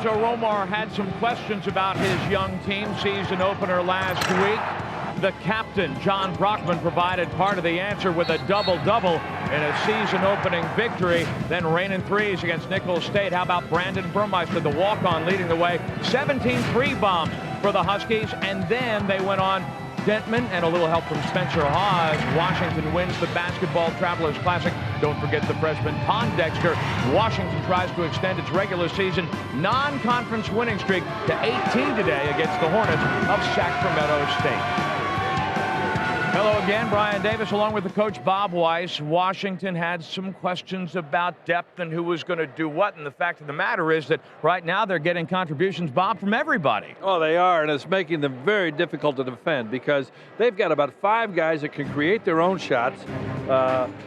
Lorenzo Romar had some questions about his young team. Season opener last week. The captain, John Brockman, provided part of the answer with a double-double in a season-opening victory. Then raining threes against Nicholls State. How about Brandon Burmeister, the walk-on, leading the way? 17 3 bombs for the Huskies, and then they went on Dentman and a little help from Spencer Hawes. Washington wins the Basketball Travelers Classic. Don't forget the freshman Pondexter. Washington tries to extend its regular season non-conference winning streak to 18 today against the Hornets of Sacramento State. Hello again, Brian Davis along with the coach Bob Weiss. Washington had some questions about depth and who was going to do what, and the fact of the matter is that right now they're getting contributions, Bob, from everybody. Oh, they are, and it's making them very difficult to defend because they've got about 5 guys that can create their own shots,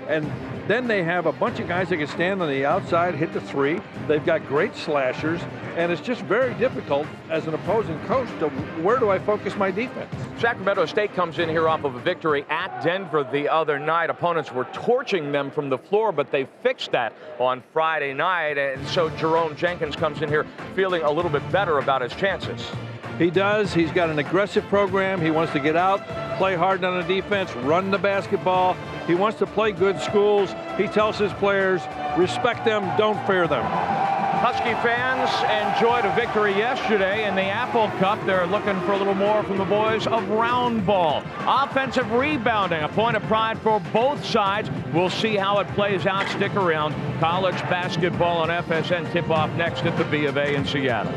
and then they have a bunch of guys that can stand on the outside, hit the 3. They've got great slashers, and it's just very difficult as an opposing coach to where do I focus my defense. Sacramento State comes in here off of a victory at Denver the other night. Opponents were torching them from the floor, but they fixed that on Friday night, and so Jerome Jenkins comes in here feeling a little bit better about his chances. He does. He's got an aggressive program. He wants to get out, play hard on the defense, run the basketball. He wants to play good schools. He tells his players, respect them, don't fear them. Husky fans enjoyed a victory yesterday in the Apple Cup. They're looking for a little more from the boys of round ball. Offensive rebounding, a point of pride for both sides. We'll see how it plays out. Stick around. College basketball on FSN tip-off next at the B of A in Seattle.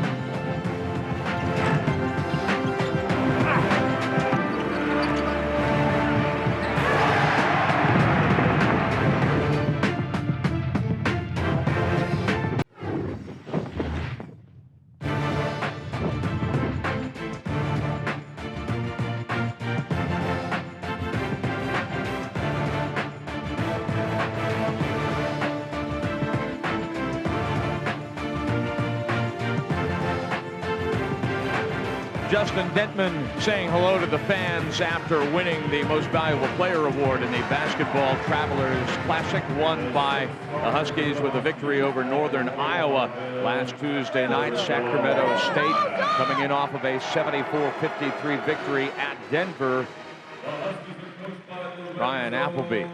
Justin Dentman saying hello to the fans after winning the Most Valuable Player Award in the Basketball Travelers Classic, won by the Huskies with a victory over Northern Iowa last Tuesday night. Sacramento State coming in off of a 74-53 victory at Denver. Ryan Appleby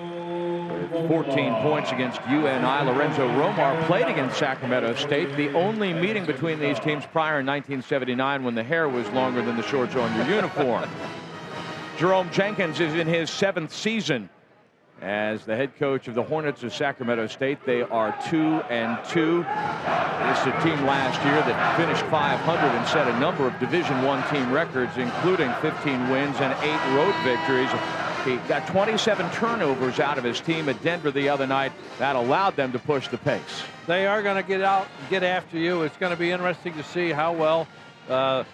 with 14 points against UNI. Lorenzo Romar played against Sacramento State. The only meeting between these teams prior in 1979 when the hair was longer than the shorts on your uniform. Jerome Jenkins is in his 7th season as the head coach of the Hornets of Sacramento State. They are 2-2. This is a team last year that finished 500 and set a number of Division I team records, including 15 wins and 8 road victories. He got 27 turnovers out of his team at Denver the other night. That allowed them to push the pace. They are going to get out and get after you. It's going to be interesting to see how well that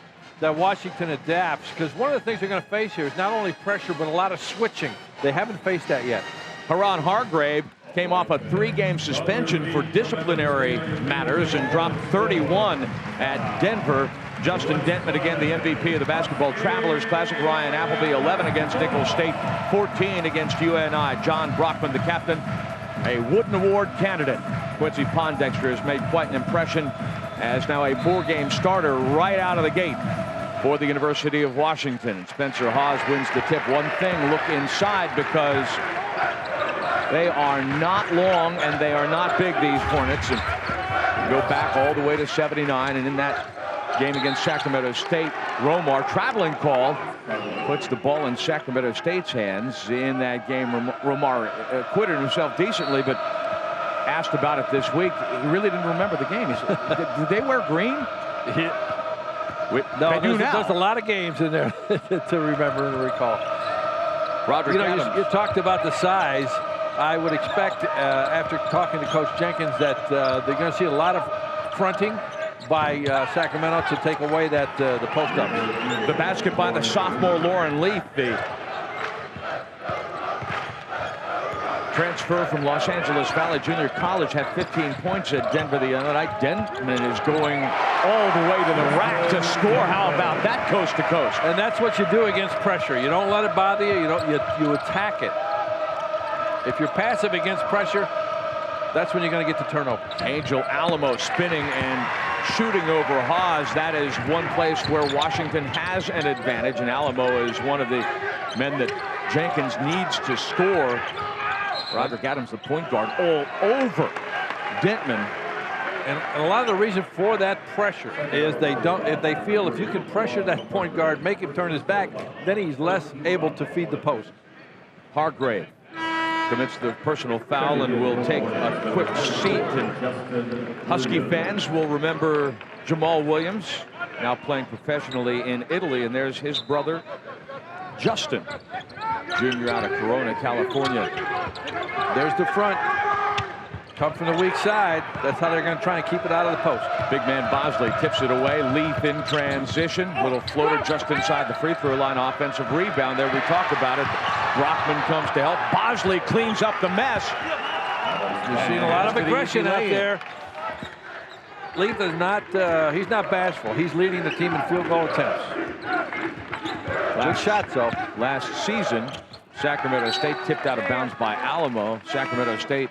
Washington adapts, because one of the things they're going to face here is not only pressure but a lot of switching. They haven't faced that yet. Haran Hargrave came off a 3-game suspension for disciplinary matters and dropped 31 at Denver. Justin Dentman, again, the MVP of the Basketball Travelers Classic. Ryan Appleby, 11 against Nicholls State, 14 against UNI. John Brockman, the captain, a Wooden Award candidate. Quincy Pondexter has made quite an impression as now a 4-game starter right out of the gate for the University of Washington. Spencer Hawes wins the tip. One thing, look inside, because they are not long and they are not big, these Hornets. And go back all the way to 79, and in that game against Sacramento State, Romar, traveling call, puts the ball in Sacramento State's hands. In that game, Romar acquitted himself decently, but asked about it this week. He really didn't remember the game. He said, did they wear green? No, there's a lot of games in there to remember and recall. Roderick Adams. You talked about the size. I would expect, after talking to Coach Jenkins, that they're going to see a lot of fronting by Sacramento to take away that the post-up. The basket by the sophomore Lauren Leaf. The transfer from Los Angeles Valley Junior College had 15 points at Denver the other night. Dentman is going all the way to the rack to score. How about that, coast to coast? And that's what you do against pressure. You don't let it bother you. You attack it. If you're passive against pressure, that's when you're going to get the turnover. Angel Alamo spinning and shooting over Haas. That is one place where Washington has an advantage, and Alamo is one of the men that Jenkins needs to score. Roderick Adams, the point guard, all over Dentman. And a lot of the reason for that pressure is they feel if you can pressure that point guard, make him turn his back, then he's less able to feed the post. Hargrave commits the personal foul and will take a quick seat. And Husky fans will remember Jamal Williams, now playing professionally in Italy, and there's his brother Justin, junior out of Corona, California. There's the front. Come from the weak side. That's how they're going to try and keep it out of the post. Big man Bosley tips it away. Leaf in transition. Little floater just inside the free throw line. Offensive rebound there. We talked about it. Brockman comes to help. Bosley cleans up the mess. You're seeing a lot of aggression out there. Leaf is not, he's not bashful. He's leading the team in field goal attempts. Good shots, though. Last season, Sacramento State tipped out of bounds by Alamo. Sacramento State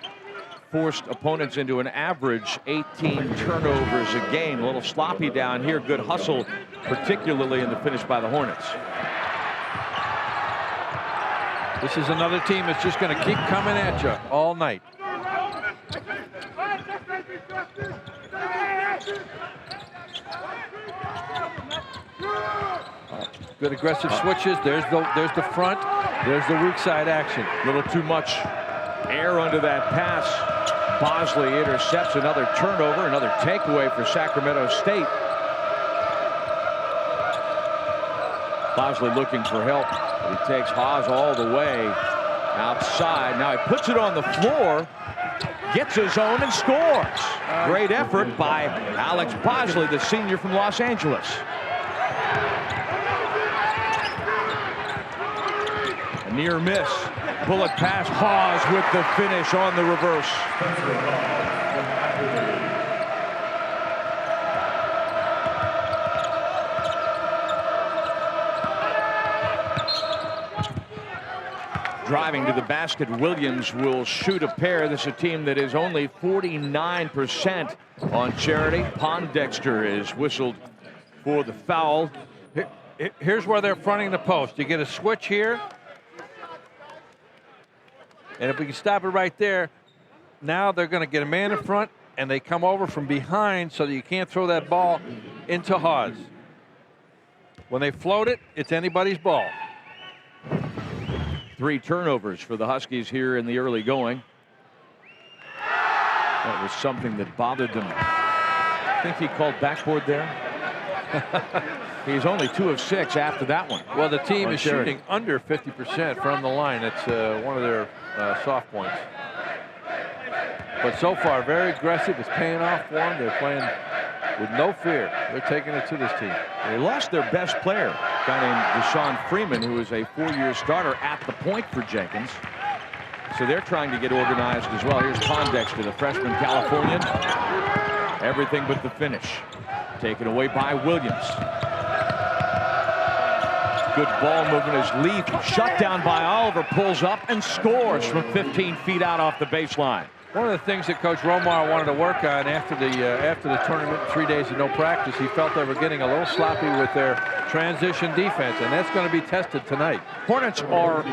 forced opponents into an average 18 turnovers a game. A little sloppy down here. Good hustle, particularly in the finish by the Hornets. This is another team that's just going to keep coming at you all night. Good aggressive switches. There's the front. There's the weak side action. A little too much air under that pass. Bosley intercepts. Another turnover, another takeaway for Sacramento State. Bosley looking for help. He takes Haas all the way outside. Now he puts it on the floor, gets his own and scores. Great effort by Alex Bosley, the senior from Los Angeles. A near miss. Bullet pass. Haas with the finish on the reverse. Driving to the basket, Williams will shoot a pair. This is a team that is only 49% on charity. Pondexter is whistled for the foul. Here's where they're fronting the post. You get a switch here. And if we can stop it right there, now they're going to get a man in front, and they come over from behind so that you can't throw that ball into Haas. When they float it, it's anybody's ball. 3 turnovers for the Huskies here in the early going. That was something that bothered them. I think he called backboard there. He's only 2 of 6 after that one. Well, the team is shooting under 50% from the line. It's one of their soft points. But so far, very aggressive. It's paying off for them. They're playing with no fear. They're taking it to this team. They lost their best player, a guy named Deshaun Freeman, who is a 4-year starter at the point for Jenkins. So they're trying to get organized as well. Here's Pondexter, the freshman Californian. Everything but the finish. Taken away by Williams. Good ball movement as Leaf, shut down by Oliver, pulls up and scores from 15 feet out off the baseline. One of the things that Coach Romar wanted to work on after the tournament, 3 days of no practice, he felt they were getting a little sloppy with their transition defense, and that's going to be tested tonight. Hornets are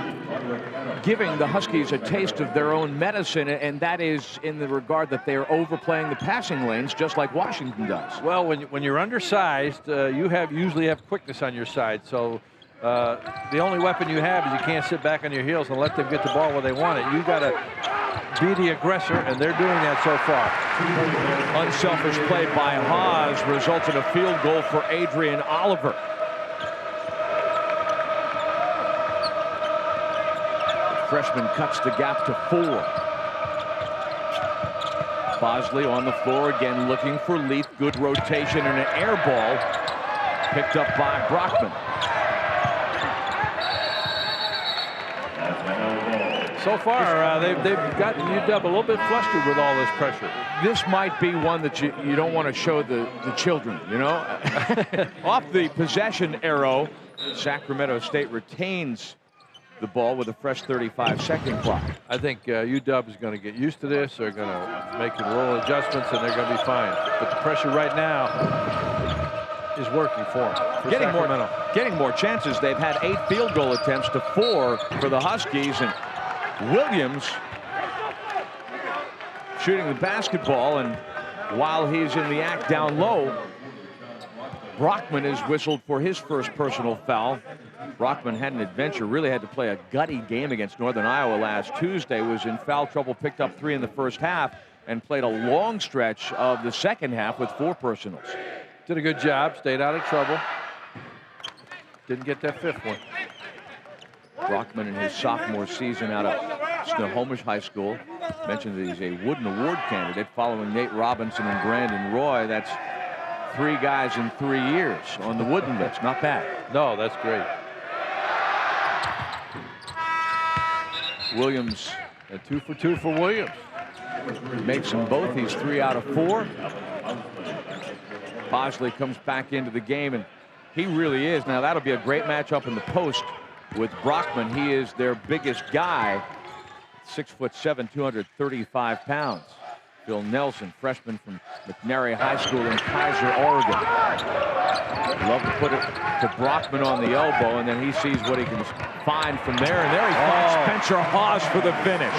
giving the Huskies a taste of their own medicine, and that is in the regard that they are overplaying the passing lanes just like Washington does. Well, when you're undersized, you usually have quickness on your side, so the only weapon you have is you can't sit back on your heels and let them get the ball where they want it. You got to be the aggressor, and they're doing that so far. Unselfish play by Haas results in a field goal for Adrian Oliver. The freshman cuts the gap to 4. Bosley on the floor again looking for Leaf. Good rotation and an air ball picked up by Brockman. So far, they've gotten UW a little bit flustered with all this pressure. This might be one that you don't want to show the children, you know? Off the possession arrow, Sacramento State retains the ball with a fresh 35-second clock. I think UW is going to get used to this. They're going to make a little adjustments, and they're going to be fine. But the pressure right now is working for them. For Getting more chances. They've had 8 field goal attempts to 4 for the Huskies, and Williams shooting the basketball, and while he's in the act down low, Brockman is whistled for his first personal foul. Brockman had an adventure, really had to play a gutty game against Northern Iowa last Tuesday, was in foul trouble, picked up 3 in the first half, and played a long stretch of the second half with 4 personals. Did a good job, stayed out of trouble. Didn't get that 5th one. Brockman in his sophomore season out of Snohomish High School. Mentioned that he's a Wooden Award candidate following Nate Robinson and Brandon Roy. That's 3 guys in 3 years on the Wooden list. Not bad. No, that's great. Williams, a 2 for 2 for Williams. Makes them both. He's 3 out of 4. Bosley comes back into the game, and he really is. Now, that'll be a great matchup in the post with Brockman. He is their biggest guy, 6'7", 235 pounds. Phil Nelson, freshman from McNary High School in Kaiser, Oregon. Love to put it to Brockman on the elbow, and then he sees what he can find from there. And there he finds Spencer Hawes for the finish.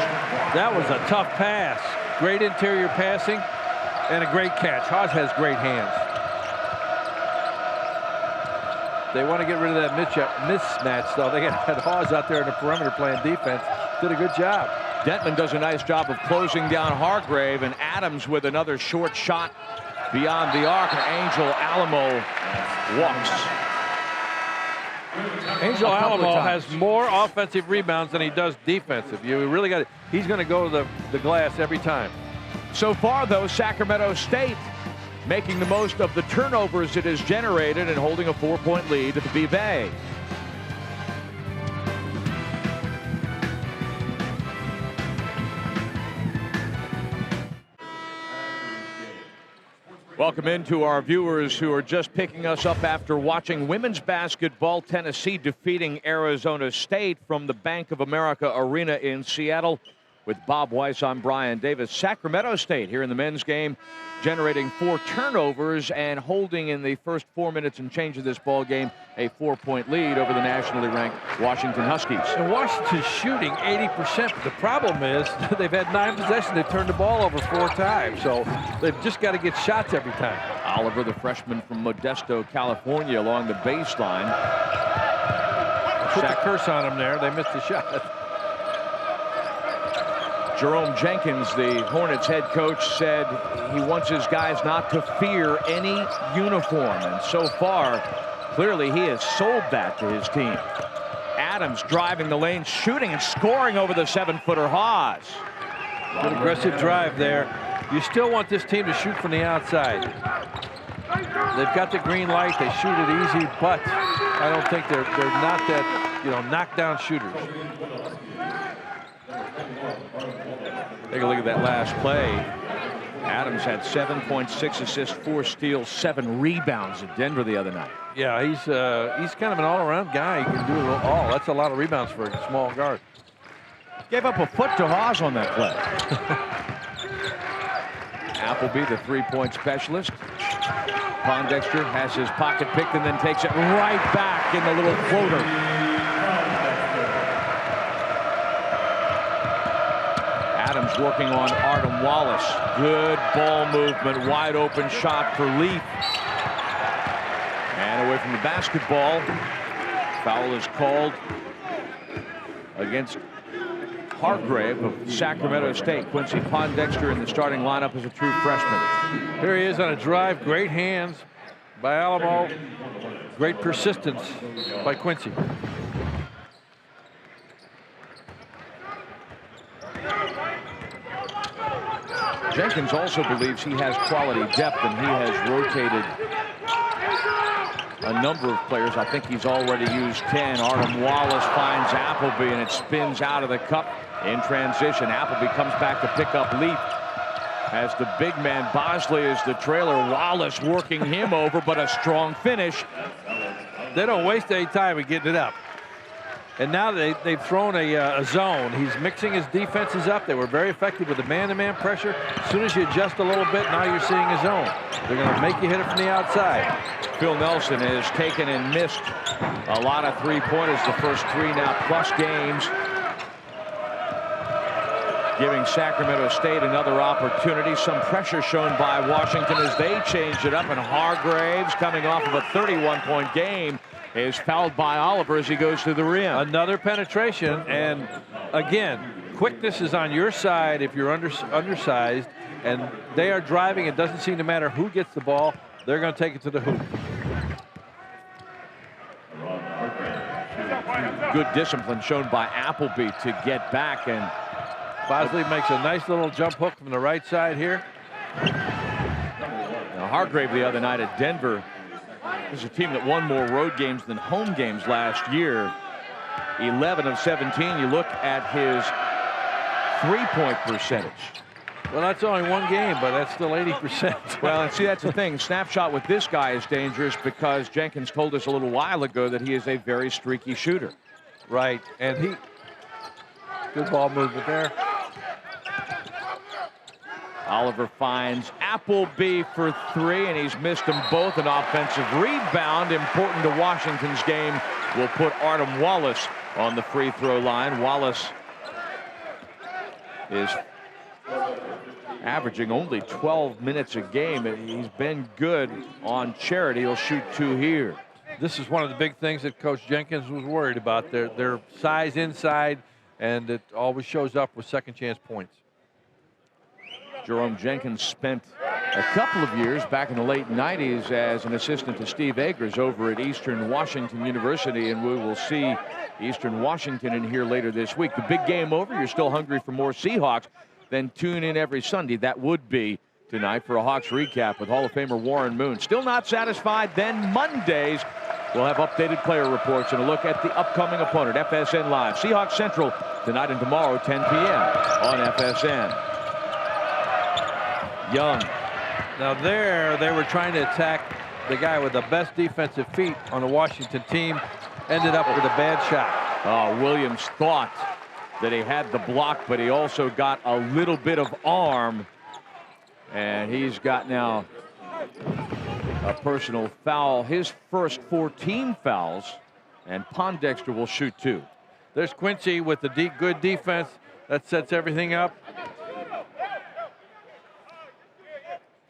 That was a tough pass. Great interior passing and a great catch. Hawes has great hands. They want to get rid of that mismatch, though. They got Hawes out there in the perimeter playing defense. Did a good job. Denton does a nice job of closing down Hargrave, and Adams with another short shot beyond the arc, and Angel Alamo walks. Angel Alamo has more offensive rebounds than he does defensive. You really got it. He's going to go to the glass every time. So far, though, Sacramento State making the most of the turnovers it has generated and holding a 4-point lead at the B-Bay. Welcome into our viewers who are just picking us up after watching women's basketball. Tennessee defeating Arizona State from the Bank of America Arena in Seattle. With Bob Weiss, I'm Brian Davis. Sacramento State here in the men's game, generating 4 turnovers and holding in the first 4 minutes and change of this ball game a 4-point lead over the nationally ranked Washington Huskies. And Washington's shooting 80%, but the problem is they've had 9 possessions. They've turned the ball over 4 times, so they've just got to get shots every time. Oliver, the freshman from Modesto, California, along the baseline. Put the curse on them there. They missed the shot. Jerome Jenkins, the Hornets head coach, said he wants his guys not to fear any uniform. And so far, clearly he has sold that to his team. Adams driving the lane, shooting and scoring over the 7-footer Hawes. Good aggressive drive there. You still want this team to shoot from the outside. They've got the green light. They shoot it easy, but I don't think they're not that, knockdown shooters. Take a look at that last play. Adams had 7.6 assists, 4 steals, 7 rebounds at Denver the other night. Yeah, he's kind of an all-around guy. He can do it all. That's a lot of rebounds for a small guard. Gave up a foot to Hawes on that play. Appleby, the 3-point specialist. Pondexter has his pocket picked and then takes it right back in the little floater. Adams working on Artem Wallace. Good ball movement, wide open shot for Leaf. And away from the basketball. Foul is called against Hargrave of Sacramento State. Quincy Pondexter in the starting lineup as a true freshman. Here he is on a drive. Great hands by Alamo. Great persistence by Quincy. Jenkins also believes he has quality depth, and he has rotated a number of players. I think he's already used 10. Artem Wallace finds Appleby, and it spins out of the cup in transition. Appleby comes back to pick up Leaf. As the big man Bosley is the trailer. Wallace working him over, but a strong finish. They don't waste any time in getting it up. And now they've thrown a zone. He's mixing his defenses up. They were very effective with the man-to-man pressure. As soon as you adjust a little bit, now you're seeing a zone. They're going to make you hit it from the outside. Phil Nelson has taken and missed a lot of three-pointers the first 3 now plus games, giving Sacramento State another opportunity. Some pressure shown by Washington as they changed it up, and Hargraves, coming off of a 31-point game, is fouled by Oliver as he goes to the rim. Another penetration, and again, quickness is on your side if you're undersized, and they are driving. It doesn't seem to matter who gets the ball. They're going to take it to the hoop. Good discipline shown by Appleby to get back, and Bosley makes a nice little jump hook from the right side here. Now Hargrave the other night at Denver, this is a team that won more road games than home games last year. 11 of 17. You look at his three-point percentage. Well, that's only one game, but that's still 80%. Well, and see, that's the thing. Snapshot with this guy is dangerous because Jenkins told us a little while ago that he is a very streaky shooter. Right, and good ball movement there. Oliver finds Appleby for 3, and he's missed them both. An offensive rebound, important to Washington's game, will put Artem Wallace on the free throw line. Wallace is averaging only 12 minutes a game, and he's been good on charity. He'll shoot 2 here. This is one of the big things that Coach Jenkins was worried about, their size inside, and it always shows up with second chance points. Jerome Jenkins spent a couple of years back in the late 90s as an assistant to Steve Akers over at Eastern Washington University, and we will see Eastern Washington in here later this week. The big game over. You're still hungry for more Seahawks? Then tune in every Sunday. That would be tonight for a Hawks recap with Hall of Famer Warren Moon. Still not satisfied? Then Mondays we'll have updated player reports and a look at the upcoming opponent. FSN Live. Seahawks Central tonight and tomorrow 10 p.m. on FSN. Young. Now they were trying to attack the guy with the best defensive feet on the Washington team. Ended up with a bad shot. Williams thought that he had the block, but he also got a little bit of arm. And he's got now a personal foul. His first 14 fouls. And Pondexter will shoot 2. There's Quincy with the good defense. That sets everything up.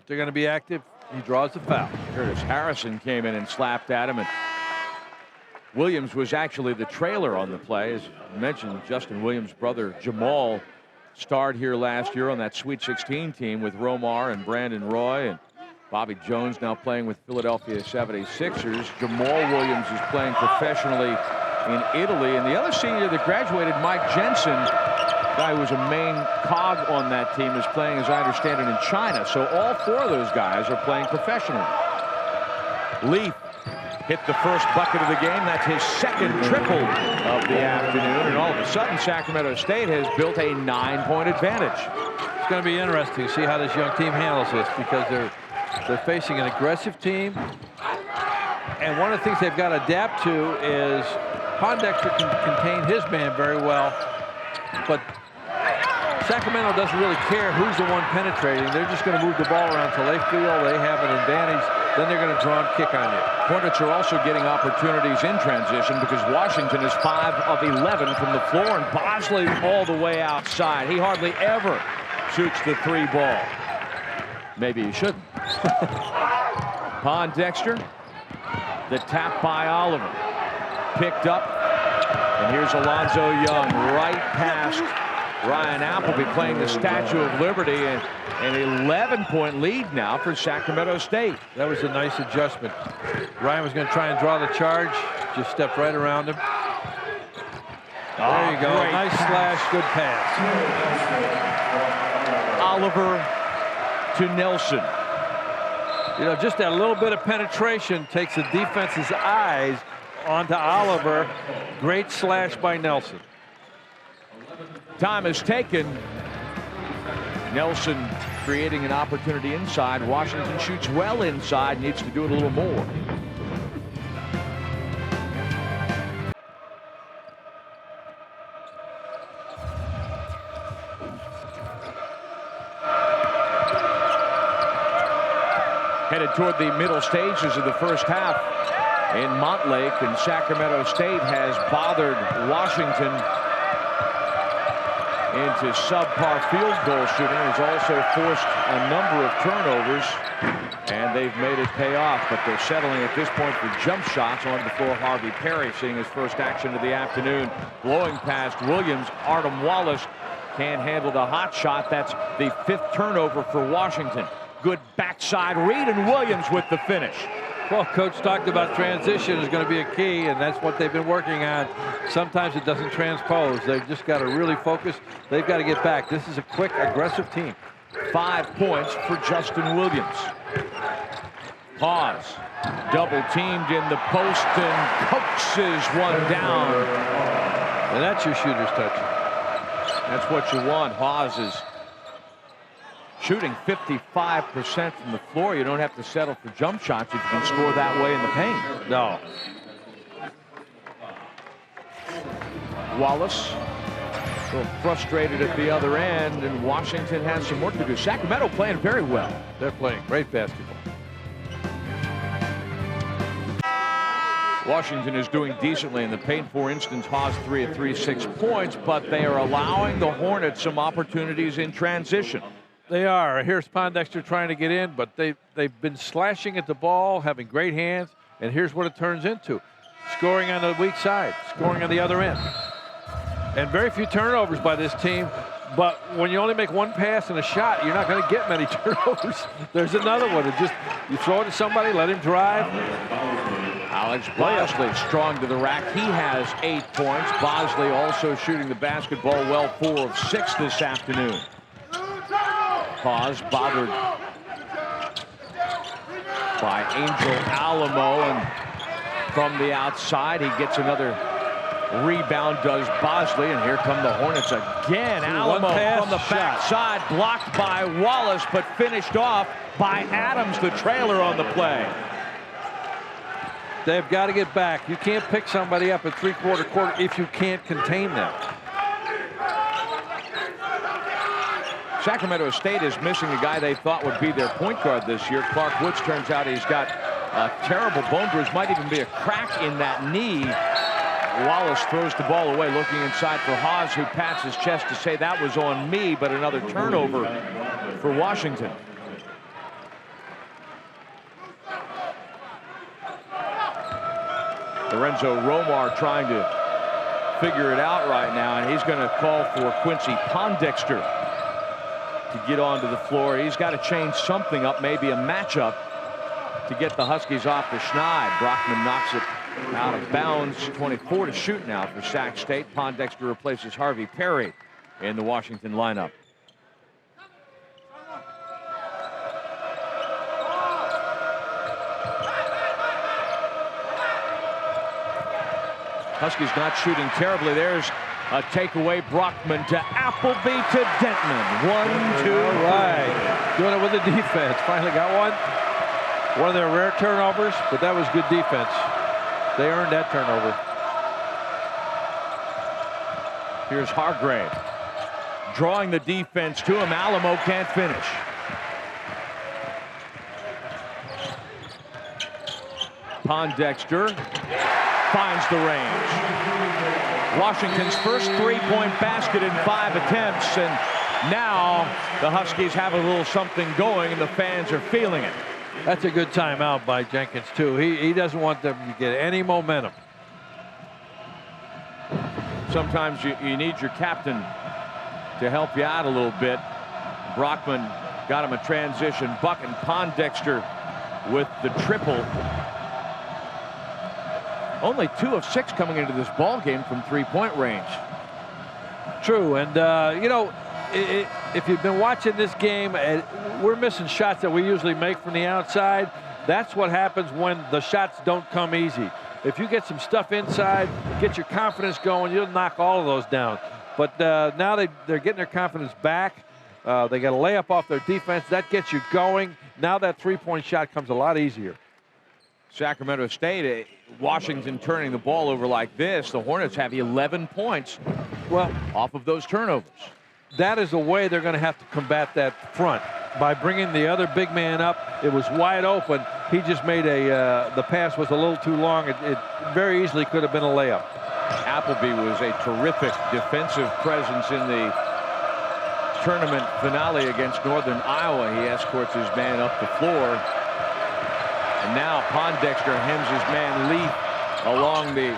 They're going to be active. He draws the foul. Curtis Harrison came in and slapped at him, and Williams was actually the trailer on the play. As mentioned, Justin Williams' brother Jamal starred here last year on that Sweet 16 team with Romar and Brandon Roy, and Bobby Jones now playing with Philadelphia 76ers. Jamal Williams is playing professionally in Italy, and the other senior that graduated, Mike Jensen, guy who was a main cog on that team, is playing, as I understand it, in China. So all 4 of those guys are playing professionally. Leaf hit the first bucket of the game. That's his second triple of the afternoon. And all of a sudden, Sacramento State has built a 9-point advantage. It's going to be interesting to see how this young team handles this, because they're facing an aggressive team. And one of the things they've got to adapt to is Pondexter can contain his man very well, but Sacramento doesn't really care who's the one penetrating. They're just going to move the ball around until they feel they have an advantage. Then they're going to draw and kick on you. Hornets are also getting opportunities in transition because Washington is 5 of 11 from the floor, and Bosley all the way outside. He hardly ever shoots the 3 ball. Maybe he shouldn't. Pondexter, the tap by Oliver. Picked up, and here's Alonzo Young right past Ryan Appleby, playing the Statue of Liberty, and an 11-point lead now for Sacramento State. That was a nice adjustment. Ryan was going to try and draw the charge, just stepped right around him. There you go, nice slash, good pass. Oliver to Nelson. You know, just that little bit of penetration takes the defense's eyes onto Oliver. Great slash by Nelson. Time is taken. Nelson creating an opportunity inside. Washington shoots well inside, needs to do it a little more. headed toward the middle stages of the first half in Montlake, and Sacramento State has bothered Washington into subpar field goal shooting. Has also forced a number of turnovers, and they've made it pay off. But they're settling at this point for jump shots. On the floor, Harvey Perry seeing his first action of the afternoon, blowing past Williams. Artem Wallace can't handle the hot shot. That's the 5th turnover for Washington. Good backside read, and Williams with the finish. Well, Coach talked about transition is going to be a key, and that's what they've been working on. Sometimes it doesn't transpose. They've just got to really focus. They've got to get back. This is a quick, aggressive team. 5 points for Justin Williams. Pause. Double teamed in the post and coaxes one down. And that's your shooter's touch. That's what you want. Hawes is shooting 55% from the floor. You don't have to settle for jump shots if you can score that way in the paint. No. Wallace a little frustrated at the other end, and Washington has some work to do. Sacramento playing very well. They're playing great basketball. Washington is doing decently in the paint. For instance, Hawes 3 of 3, 6 points, but they are allowing the Hornets some opportunities in transition. They are. Here's Pondexter trying to get in, but they've been slashing at the ball, having great hands, and here's what it turns into. Scoring on the weak side, scoring on the other end. And very few turnovers by this team, but when you only make one pass and a shot, you're not going to get many turnovers. There's another one. It just, you throw it to somebody, let him drive. Alex Bosley strong to the rack. He has 8 points. Bosley also shooting the basketball well, 4 of 6 this afternoon. Pause, bothered by Angel Alamo, and from the outside he gets another rebound, does Bosley, and here come the Hornets again. Alamo from the backside, blocked by Wallace, but finished off by Adams, the trailer on the play. They've got to get back. You can't pick somebody up at three-quarter court if you can't contain them. Sacramento State is missing the guy they thought would be their point guard this year. Clark Woods, turns out he's got a terrible bone bruise. Might even be a crack in that knee. Wallace throws the ball away, looking inside for Hawes, who pats his chest to say that was on me, but another turnover for Washington. Lorenzo Romar trying to figure it out right now, and he's going to call for Quincy Pondexter to get onto the floor. He's got to change something up, maybe a matchup, to get the Huskies off the schneid. Brockman knocks it out of bounds. 24 to shoot now for Sac State. Pondexter replaces Harvey Perry in the Washington lineup. Huskies not shooting terribly. There's a takeaway. Brockman to Appleby to Dentman. 1, 2, all right. Doing it with the defense. Finally got one. One of their rare turnovers, but that was good defense. They earned that turnover. Here's Hargrave drawing the defense to him. Alamo can't finish. Pondexter finds the range. Washington's first three-point basket in 5 attempts, and now the Huskies have a little something going, and the fans are feeling it. That's a good timeout by Jenkins, too. He doesn't want them to get any momentum. Sometimes you need your captain to help you out a little bit. Brockman got him a transition bucket, and Pondexter with the triple. Only 2 of 6 coming into this ball game from three-point range. True, and you know, if you've been watching this game, we're missing shots that we usually make from the outside. That's what happens when the shots don't come easy. If you get some stuff inside, get your confidence going, you'll knock all of those down. But now they're getting their confidence back. They got a layup off their defense. That gets you going. Now that three-point shot comes a lot easier. Sacramento State, Washington turning the ball over like this. The Hornets have 11 points off of those turnovers. That is the way they're going to have to combat that front. by bringing the other big man up. It was wide open. He just made the pass was a little too long. It very easily could have been a layup. Appleby was a terrific defensive presence in the tournament finale against Northern Iowa. He escorts his man up the floor. And now Pondexter hems his man Leaf along the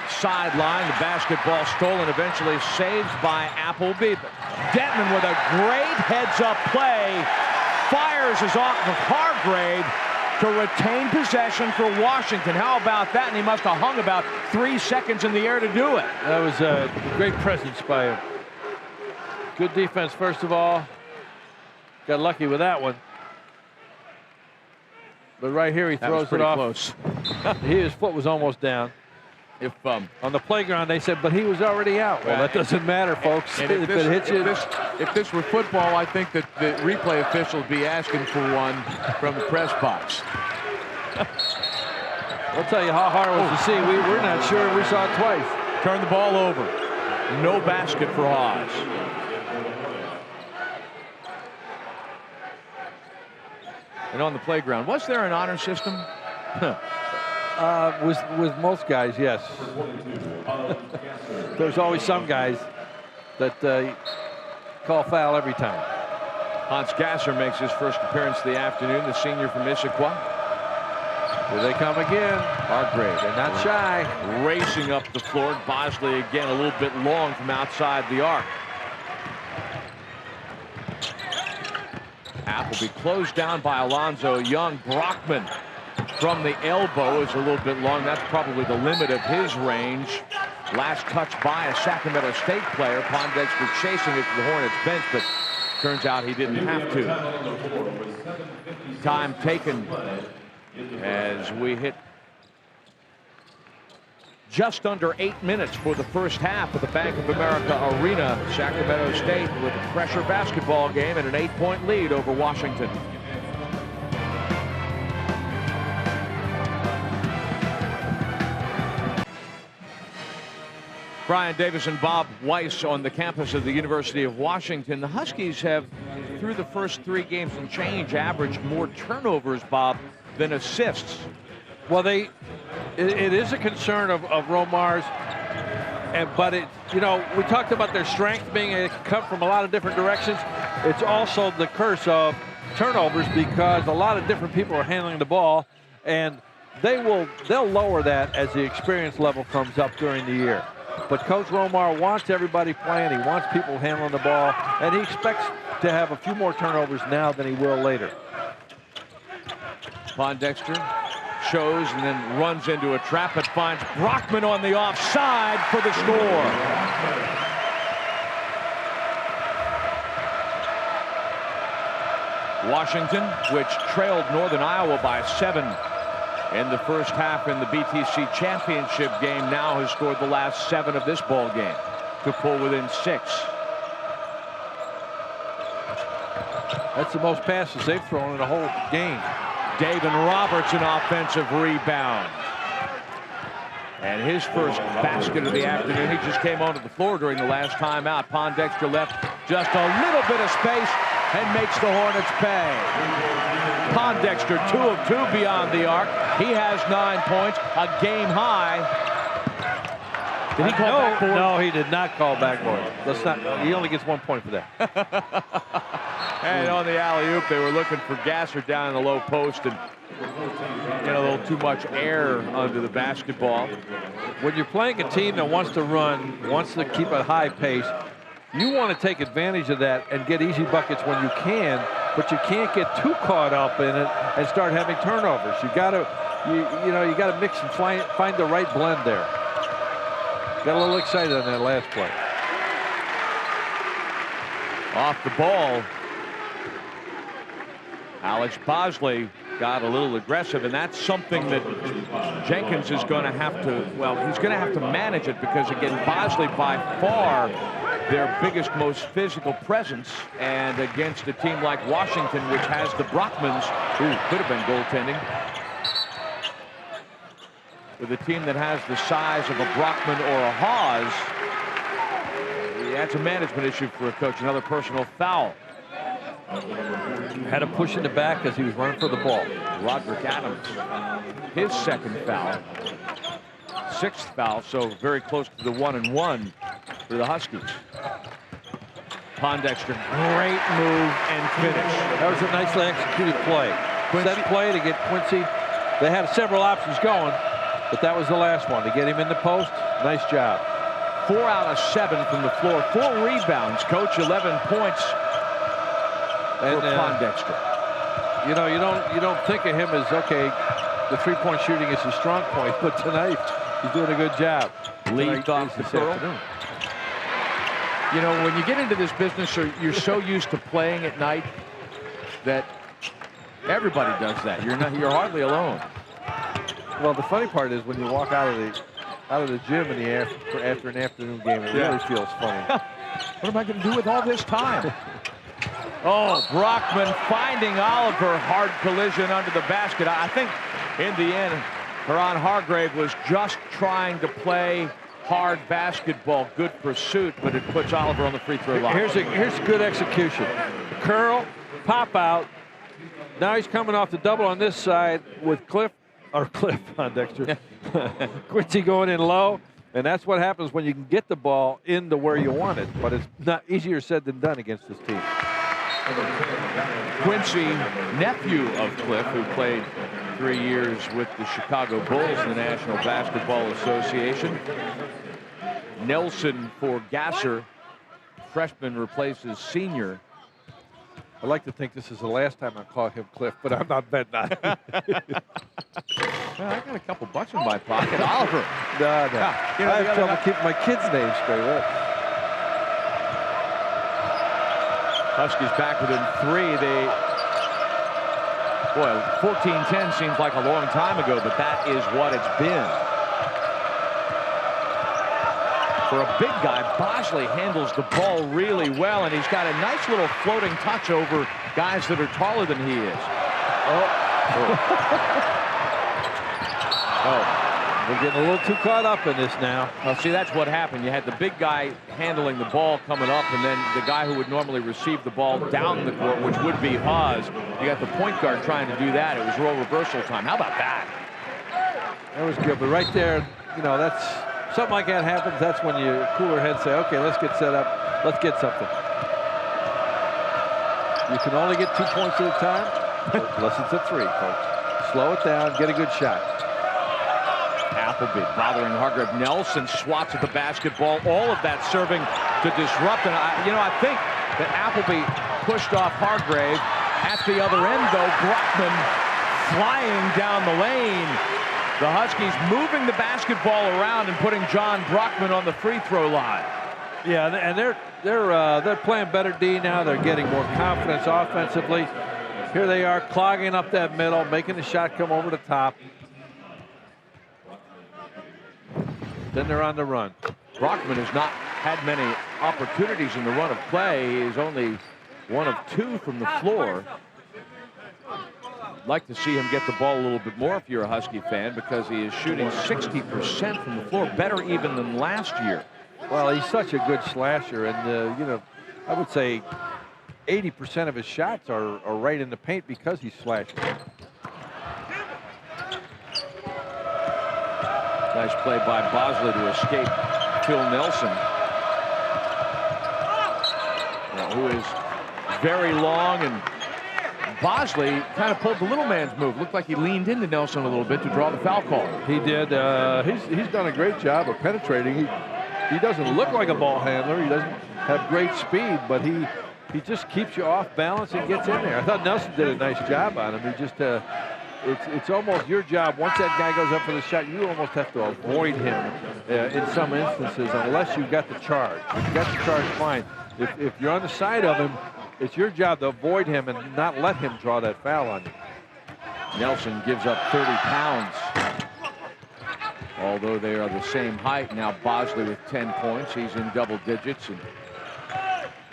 sideline. The basketball stolen, eventually saved by Appleby. But Detman with a great heads-up play fires his off of Hargrave to retain possession for Washington. How about that? And he must have hung about 3 seconds in the air to do it. That was a great presence by him. Good defense, first of all. Got lucky with that one. But right here, he throws it off. Close. His foot was almost down. If on the playground, they said, but he was already out. Well, that doesn't matter, folks. And if it hits you. If this were football, I think that the replay official would be asking for one from the press box. I'll tell you how hard it was to see. We're not sure. We saw it twice. Turn the ball over. No basket for Haas. And on the playground, was there an honor system? With most guys, yes. There's always some guys that call foul every time. Hans Gasser makes his first appearance of the afternoon, the senior from Issaquah. Here they come again. Hargrave. They're not shy. Racing up the floor. Bosley again a little bit long from outside the arc. Appleby closed down by Alonzo Young. Brockman from the elbow is a little bit long. That's probably the limit of his range. Last touch by a Sacramento State player. Pondexter chasing it to the Hornets bench, but turns out he didn't have to. Time taken as we hit just under 8 minutes for the first half of the Bank of America Arena. Sacramento State with a pressure basketball game and an 8-point lead over Washington. Brian Davis and Bob Weiss on the campus of the University of Washington. The Huskies have, through the first 3 games and change, averaged more turnovers, Bob, than assists. Well, it is a concern of Romar's, but we talked about their strength being it can come from a lot of different directions. It's also the curse of turnovers because a lot of different people are handling the ball, and they'll lower that as the experience level comes up during the year. But Coach Romar wants everybody playing. He wants people handling the ball, and he expects to have a few more turnovers now than he will later. Pondexter shows and then runs into a trap, but finds Brockman on the offside for the score. Washington, which trailed Northern Iowa by 7 in the first half in the BTC championship game, now has scored the last 7 of this ball game to pull within 6. That's the most passes they've thrown in the whole game. David Roberts an offensive rebound. And his first basket of the afternoon. He just came onto the floor during the last timeout. Pondexter left just a little bit of space and makes the Hornets pay. Pondexter 2 of 2 beyond the arc. He has 9 points, a game high. Did he call backboard? No, he did not call backboard. He only gets 1 point for that. And on the alley-oop, they were looking for Gasser down in the low post and a little too much air under the basketball. When you're playing a team that wants to run, wants to keep a high pace, you want to take advantage of that and get easy buckets when you can, but you can't get too caught up in it and start having turnovers. You got to mix and find the right blend there. Got a little excited on that last play. Off the ball, Alex Bosley got a little aggressive, and that's something that Jenkins is going to have to, he's going to have to manage it because, again, Bosley by far their biggest, most physical presence, and against a team like Washington, which has the Brockmans, who could have been goaltending, with a team that has the size of a Brockman or a Haas, that's a management issue for a coach. Another personal foul. Had to push in the back as he was running for the ball. Roderick Adams, his second foul. Sixth foul, so very close to the 1-and-1 for the Huskies. Pondexter, great move and finish. That was a nicely executed play. Set play to get Quincy. They had several options going, but that was the last one to get him in the post. Nice job. 4 out of 7 from the floor. 4 rebounds. Coach, 11 points for Pondexter. You know, you don't think of him as, okay, the three-point shooting is his strong point, but tonight he's doing a good job. Lead off the curl. You know, when you get into this business, you're so used to playing at night that everybody does that. You're hardly alone. Well, the funny part is when you walk out of the gym in the after an afternoon game, it really feels funny. What am I going to do with all this time? Oh, Brockman finding Oliver. Hard collision under the basket. I think in the end, Ron Hargrave was just trying to play hard basketball. Good pursuit, but it puts Oliver on the free throw line. Here's good execution. Curl, pop out. Now he's coming off the double on this side with Cliff Pondexter. Quincy going in low, and that's what happens when you can get the ball into where you want it, but it's not easier said than done against this team. Quincy, nephew of Cliff, who played 3 years with the Chicago Bulls in the National Basketball Association. Nelson for Gasser. Freshman replaces senior. I like to think this is the last time I call him Cliff, but I'm not betting on it. Well, I got a couple bucks in my pocket. Oliver. No. I have trouble keeping my kids' names straight up. Huskies back within 3. Boy, 14-10 seems like a long time ago, but that is what it's been. For a big guy, Bosley handles the ball really well, and he's got a nice little floating touch over guys that are taller than he is. We're getting a little too caught up in this now. Well, see, that's what happened. You had the big guy handling the ball coming up, and then the guy who would normally receive the ball down the court, which would be Haas. You got the point guard trying to do that. It was role reversal time. How about that? That was good, but right there, you know, that's something like that happens. That's when you cooler heads say, okay, let's get set up. Let's get something. You can only get 2 points at a time, unless it's a 3, folks. Slow it down, get a good shot. Appleby bothering Hargrave. Nelson swats at the basketball. All of that serving to disrupt. And I think that Appleby pushed off Hargrave. At the other end, though, Brockman flying down the lane. The Huskies moving the basketball around and putting John Brockman on the free throw line. Yeah, and they're playing better D now. They're getting more confidence offensively. Here they are clogging up that middle, making the shot come over the top. Then they're on the run. Brockman has not had many opportunities in the run of play. He is only 1 of 2 from the floor. Like to see him get the ball a little bit more if you're a Husky fan, because he is shooting 60% from the floor, better even than last year. Well, he's such a good slasher, and I would say 80% of his shots are right in the paint because he's slashing. Nice play by Bosley to escape Phil Nelson, who is very long, and Bosley kind of pulled the little man's move. Looked like he leaned into Nelson a little bit to draw the foul call. He did. He's done a great job of penetrating. He doesn't look like a ball handler. He doesn't have great speed, but he just keeps you off balance and gets in there. I thought Nelson did a nice job on him. He just it's almost your job. Once that guy goes up for the shot, you almost have to avoid him in some instances, unless you've got the charge. If you've got the charge, fine. If you're on the side of him, it's your job to avoid him and not let him draw that foul on you. Nelson gives up 30 pounds. Although they are the same height. Now Bosley with 10 points. He's in double digits. And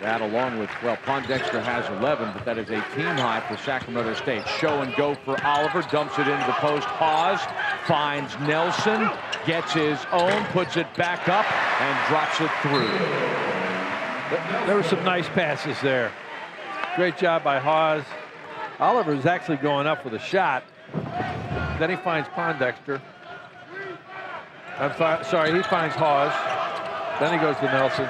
that along with, well, Pondexter has 11, but that is a team high for Sacramento State. Show and go for Oliver. Dumps it into the post. Haas finds Nelson. Gets his own. Puts it back up and drops it through. There were some nice passes there. Great job by Hawes. Oliver is actually going up with a shot. Then he finds Pondexter. Sorry, he finds Hawes. Then he goes to Nelson.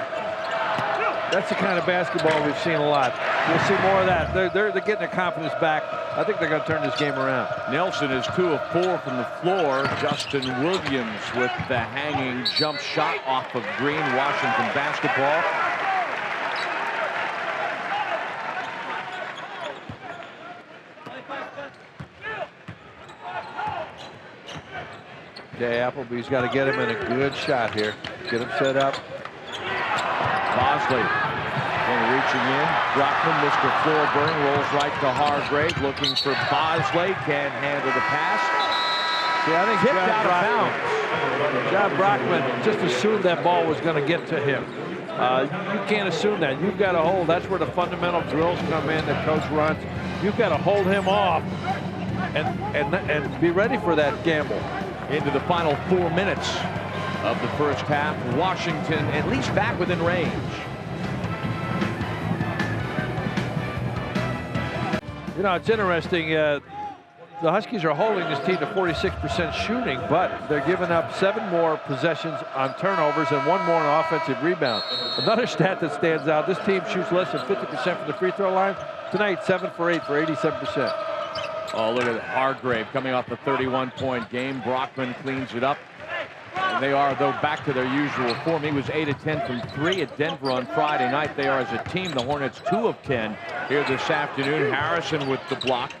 That's the kind of basketball we've seen a lot. We'll see more of that. They're getting their confidence back. I think they're going to turn this game around. Nelson is 2 of 4 from the floor. Justin Williams with the hanging jump shot off of Green. Washington basketball. Okay, Appleby's got to get him in a good shot here. Get him set up. Bosley reaching in. Brockman, Mr. Floorburn, rolls right to Hargrave, looking for Bosley. Can't handle the pass. See, I think tipped out of bounds. John Brockman just assumed that ball was going to get to him. You can't assume that. You've got to hold. That's where the fundamental drills come in that coach runs. You've got to hold him off and be ready for that gamble. Into the final 4 minutes of the first half. Washington at least back within range. You know, it's interesting. The Huskies are holding this team to 46% shooting, but they're giving up 7 more possessions on turnovers and 1 more on offensive rebound. Another stat that stands out, this team shoots less than 50% from the free throw line. Tonight, 7 for 8 for 87%. Oh, look at Hargrave coming off the 31-point game. Brockman cleans it up. And they are, though, back to their usual form. He was 8 of 10 from 3 at Denver on Friday night. They are, as a team, the Hornets 2 of 10 here this afternoon. Harrison with the block.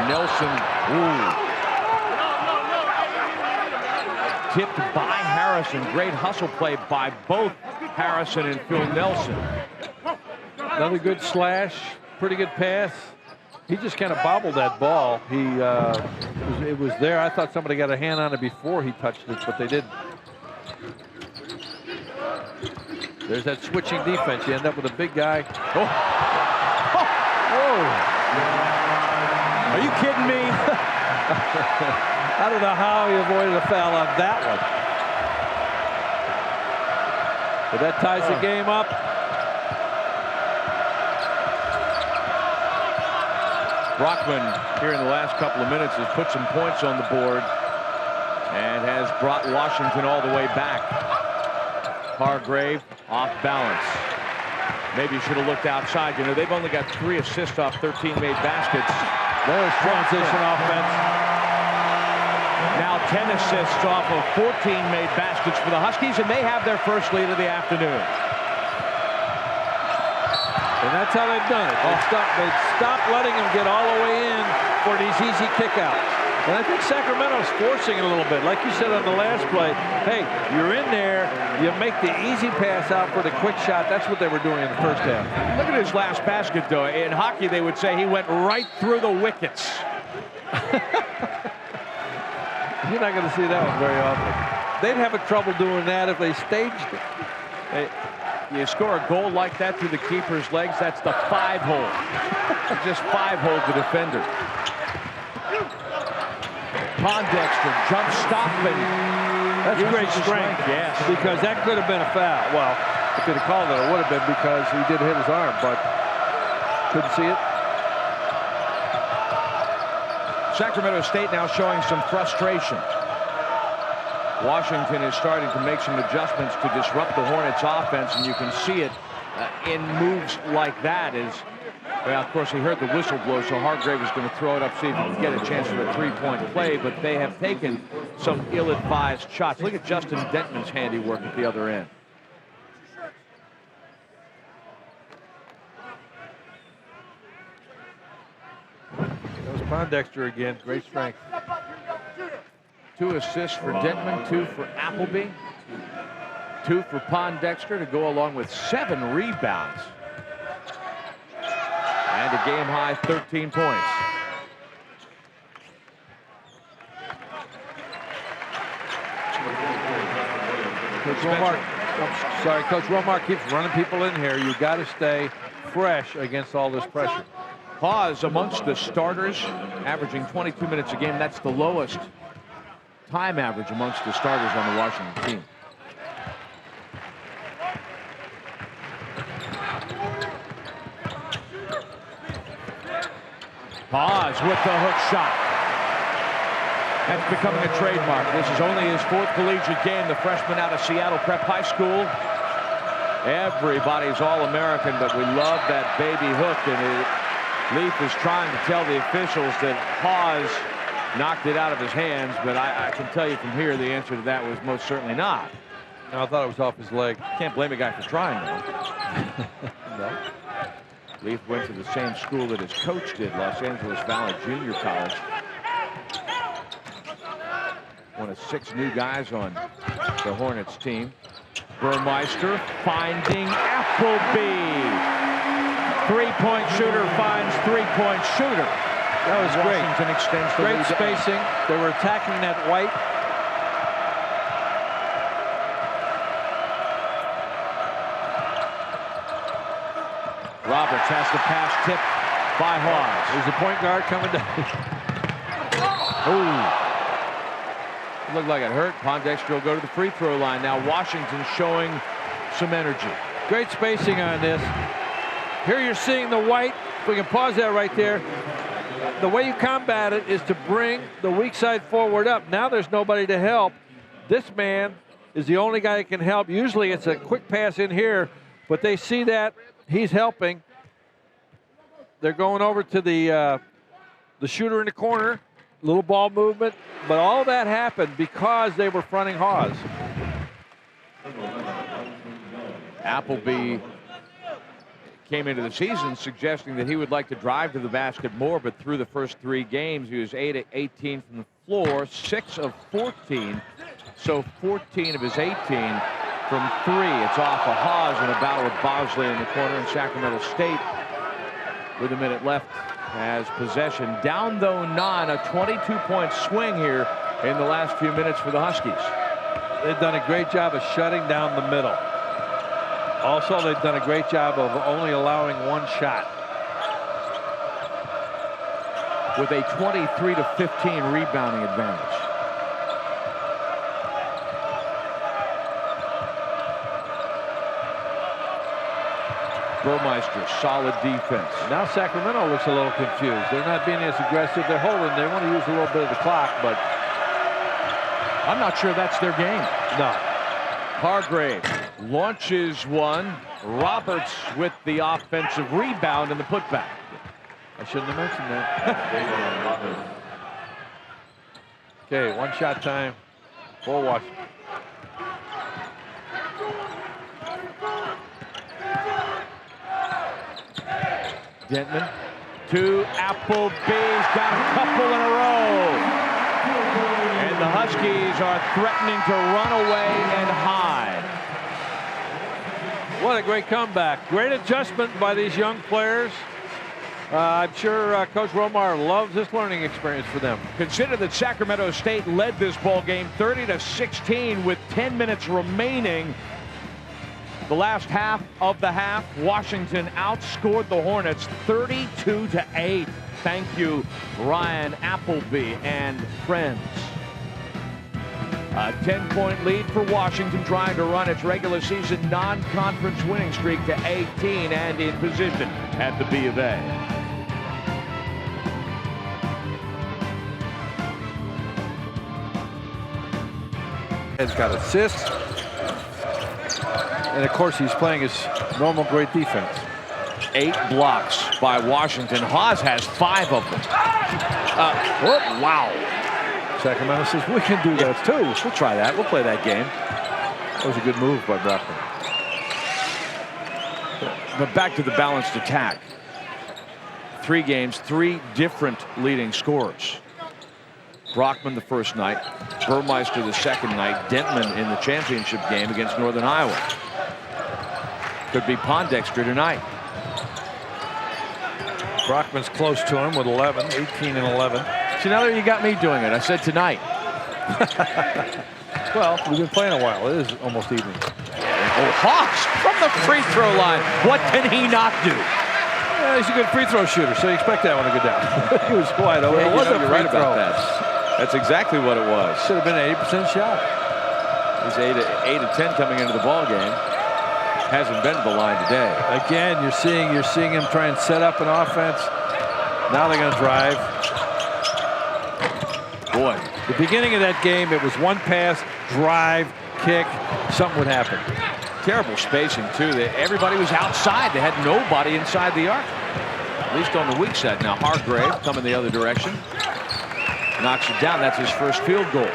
Nelson, tipped by Harrison. Great hustle play by both Harrison and Phil Nelson. Another good slash, pretty good pass. He just kind of bobbled that ball. It was there. I thought somebody got a hand on it before he touched it, but they didn't. There's that switching defense. You end up with a big guy. Oh. Oh. Whoa. Are you kidding me? I don't know how he avoided a foul on that one. But that ties the game up. Brockman here in the last couple of minutes has put some points on the board and has brought Washington all the way back. Hargrave off balance. Maybe should have looked outside. You know, they've only got 3 assists off 13 made baskets. There's transition offense. Now 10 assists off of 14 made baskets for the Huskies, and they have their first lead of the afternoon. And that's how they've done it. They stopped letting them get all the way in for these easy kickouts. And I think Sacramento's forcing it a little bit. Like you said on the last play, hey, you're in there, you make the easy pass out for the quick shot. That's what they were doing in the first half. Look at his last basket, though. In hockey, they would say he went right through the wickets. You're not going to see that one very often. They'd have a trouble doing that if they staged it. You score a goal like that through the keeper's legs, that's the 5-hole. Just 5-hole the defender. Pondexter jump stopping. That's great strength. Yes. Because that could have been a foul. Well, if they'd have called it, it would have been because he did hit his arm, but couldn't see it. Sacramento State now showing some frustration. Washington is starting to make some adjustments to disrupt the Hornets offense, and you can see it in moves like that. Well, of course, he heard the whistle blow, so Hargrave is going to throw it up, see if he can get a chance for a 3-point play, but they have taken some ill-advised shots. Look at Justin Dentman's handiwork at the other end. That was Pondexter again. Great strength. 2 assists for Dentman, 2 for Appleby, 2 for Pondexter to go along with 7 rebounds. And a game-high 13 points. Coach Romar keeps running people in here. You've got to stay fresh against all this pressure. Hawes amongst the starters, averaging 22 minutes a game. That's the lowest time average amongst the starters on the Washington team. Haas with the hook shot. That's becoming a trademark. This is only his 4th collegiate game. The freshman out of Seattle Prep High School. Everybody's All-American, but we love that baby hook. And Leaf is trying to tell the officials that Haas knocked it out of his hands, but I can tell you from here the answer to that was most certainly not. No, I thought it was off his leg. Can't blame a guy for trying, though. No. Leaf went to the same school that his coach did, Los Angeles Valley Junior College. One of 6 new guys on the Hornets team. Burmeister finding Appleby. 3-point shooter finds 3-point shooter. That was great. Washington extends the Great lead. spacing. They were attacking that white. Roberts has the pass tipped by Haas. There's the point guard coming down. Ooh. Looked like it hurt. Pondexter will go to the free throw line. Now Washington showing some energy. Great spacing on this. Here you're seeing the white. If we can pause that right there. The way you combat it is to bring the weak side forward up. Now there's nobody to help. This man is the only guy that can help. Usually it's a quick pass in here, but they see that he's helping. They're going over to the shooter in the corner. Little ball movement, but all that happened because they were fronting Haas. Appleby came into the season suggesting that he would like to drive to the basket more, but through the first 3 games, he was 8 of 18 from the floor, 6 of 14, so 14 of his 18 from 3. It's off of Haas in a battle with Bosley in the corner, and Sacramento State, with a minute left, has possession. Down though 9, a 22-point swing here in the last few minutes for the Huskies. They've done a great job of shutting down the middle. Also, they've done a great job of only allowing 1 shot. With a 23-15 rebounding advantage. Burmeister, solid defense. Now Sacramento looks a little confused. They're not being as aggressive. They're holding. They want to use a little bit of the clock, but I'm not sure that's their game. no. Hargrave launches one. Roberts with the offensive rebound and the putback. I shouldn't have mentioned that. Okay, 1 shot time for Washington. Denton to Appleby's got a couple in a row. And the Huskies are threatening to run away and hide. What a great comeback. Great adjustment by these young players. I'm sure Coach Romar loves this learning experience for them. Consider that Sacramento State led this ball game 30-16 with 10 minutes remaining. The last half of the half, Washington outscored the Hornets 32-8. Thank you, Ryan Appleby and friends. A 10-point lead for Washington, trying to run its regular season non-conference winning streak to 18 and in position at the B of A. Has got assists. And of course, he's playing his normal great defense. 8 blocks by Washington. Haas has 5 of them. Wow. Sacramento says, we can do that too. We'll try that. We'll play that game. That was a good move by Brockman. But back to the balanced attack. 3 games, 3 different leading scorers. Brockman the first night, Burmeister the second night, Dentman in the championship game against Northern Iowa. Could be Pondexter tonight. Brockman's close to him with 11, 18 and 11. See, now that you got me doing it, I said tonight. Well, we've been playing a while. It is almost evening. Oh, Hawks from the free throw line. What can he not do? Yeah, he's a good free throw shooter, so you expect that one to go down. He was wide open. Yeah, It wasn't a you're free right throw. about that. That's exactly what it was. Should have been an 80% shot. He's 8 of 10 coming into the ball game. Hasn't been to the line today. Again, you're seeing him try and set up an offense. Now they're going to drive. Boy, the beginning of that game, it was one pass, drive, kick, something would happen. Terrible spacing, too. Everybody was outside. They had nobody inside the arc, at least on the weak side. Now Hargrave coming the other direction. Knocks it down. That's his first field goal.